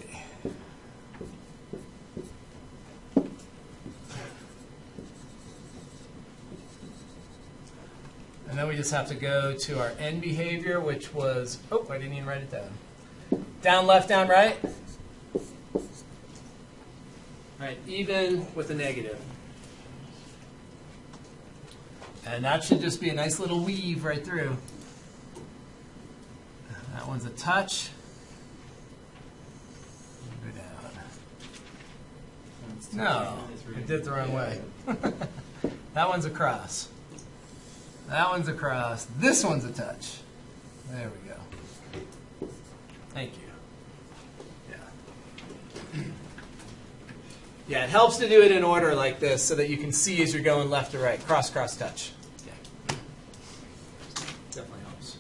And then we just have to go to our end behavior, which was, oh, I didn't even write it down. Down, left, down, right. All right, even with a negative. And that should just be a nice little weave right through. That one's a touch. Go down. No, I did it the wrong way. That one's a cross. That one's a cross. This one's a touch. There we go. Thank you. Yeah. Yeah, it helps to do it in order like this so that you can see as you're going left to right. Cross, cross, touch. Yeah. Definitely helps.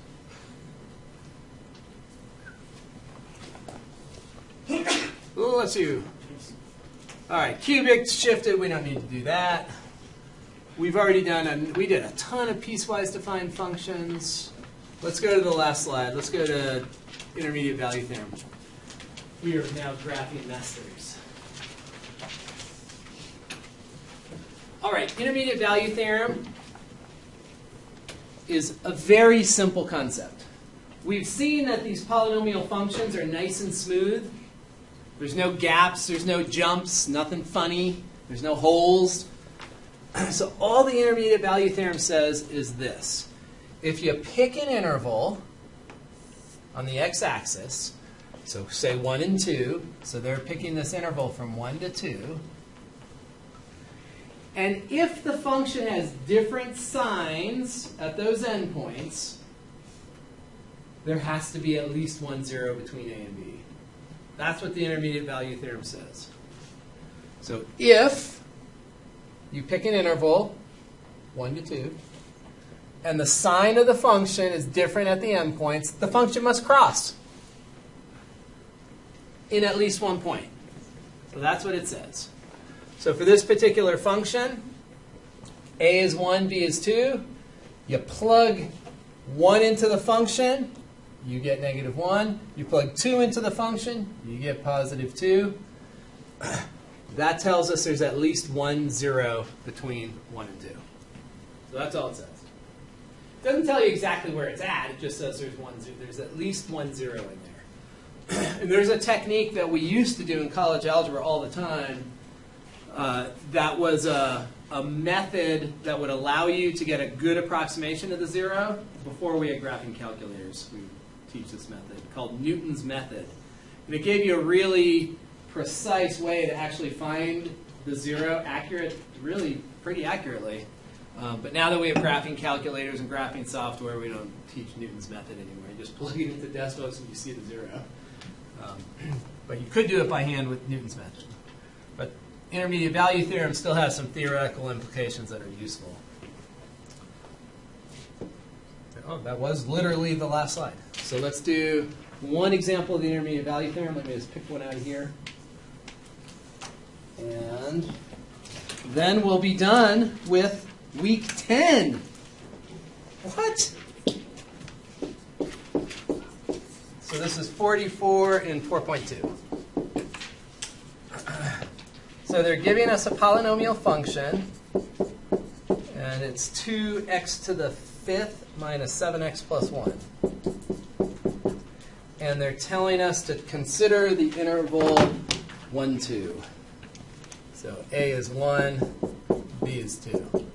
Ooh, let's see. All right, cubic shifted. We don't need to do that. We've already done, we did a ton of piecewise defined functions. Let's go to the last slide. Let's go to intermediate value theorem. We are now graphing masters. All right, intermediate value theorem is a very simple concept. We've seen that these polynomial functions are nice and smooth. There's no gaps, there's no jumps, nothing funny, there's no holes. So all the intermediate value theorem says is this. If you pick an interval on the x-axis, so say 1 and 2, so they're picking this interval from 1 to 2, and if the function has different signs at those endpoints, there has to be at least 1 0 between A and B. That's what the intermediate value theorem says. So if you pick an interval, 1 to 2, and the sign of the function is different at the endpoints, the function must cross in at least one point. So that's what it says. So for this particular function, A is 1, B is 2. You plug 1 into the function, you get -1. You plug 2 into the function, you get +2. That tells us there's at least 1 0 between 1 and 2. So that's all it says. It doesn't tell you exactly where it's at. It just says there's at least 1 0 in there. And there's a technique that we used to do in college algebra all the time that was a method that would allow you to get a good approximation of the 0. Before we had graphing calculators, we teach this method called Newton's method. And it gave you a really precise way to actually find the 0 really pretty accurately. But now that we have graphing calculators and graphing software, we don't teach Newton's method anymore. You just plug it into Desmos and you see the zero. But you could do it by hand with Newton's method. But intermediate value theorem still has some theoretical implications that are useful. Oh, that was literally the last slide. So let's do one example of the intermediate value theorem. Let me just pick one out of here. And then we'll be done with week 10. What? So this is 44 and 4.2. So they're giving us a polynomial function, and it's 2x to the 5th minus 7x plus 1. And they're telling us to consider the interval 1, 2. So A is 1, B is 2.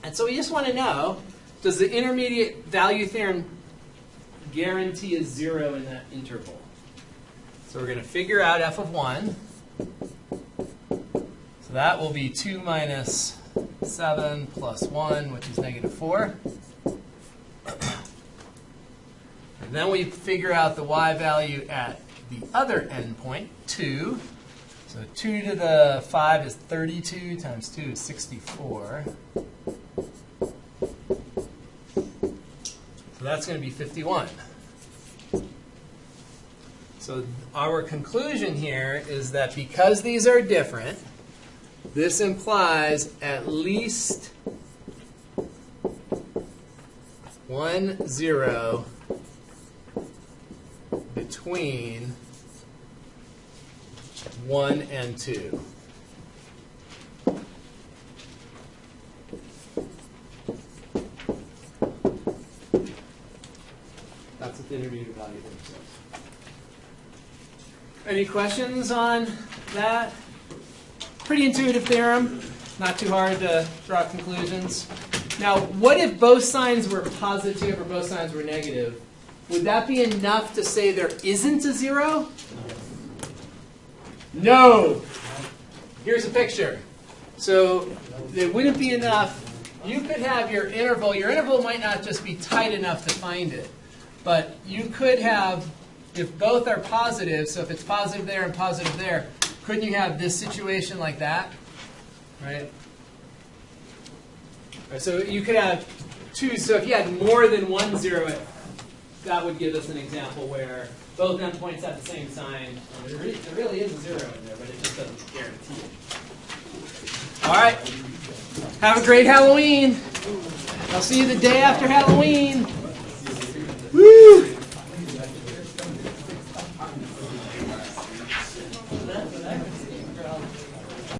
And so we just want to know, does the intermediate value theorem guarantee a 0 in that interval? So we're going to figure out f of 1. So that will be 2 minus 7 plus 1, which is negative 4. And then we figure out the y value at the other endpoint, 2. So 2 to the 5 is 32 times 2 is 64. So that's going to be 51. So our conclusion here is that because these are different, this implies at least 1, 0 between 1 and 2. That's what the intermediate value says. Any questions on that? Pretty intuitive theorem. Not too hard to draw conclusions. Now, what if both signs were positive or both signs were negative? Would that be enough to say there isn't a 0? No. Here's a picture. So it wouldn't be enough. You could have your interval. Your interval might not just be tight enough to find it. But you could have, if both are positive, so if it's positive there and positive there, couldn't you have this situation like that? Right? So you could have 2. So if you had more than 1 0, that would give us an example where both endpoints have the same sign. There really is a 0 in there, but it just doesn't guarantee it. All right. Have a great Halloween. I'll see you the day after Halloween. Woo!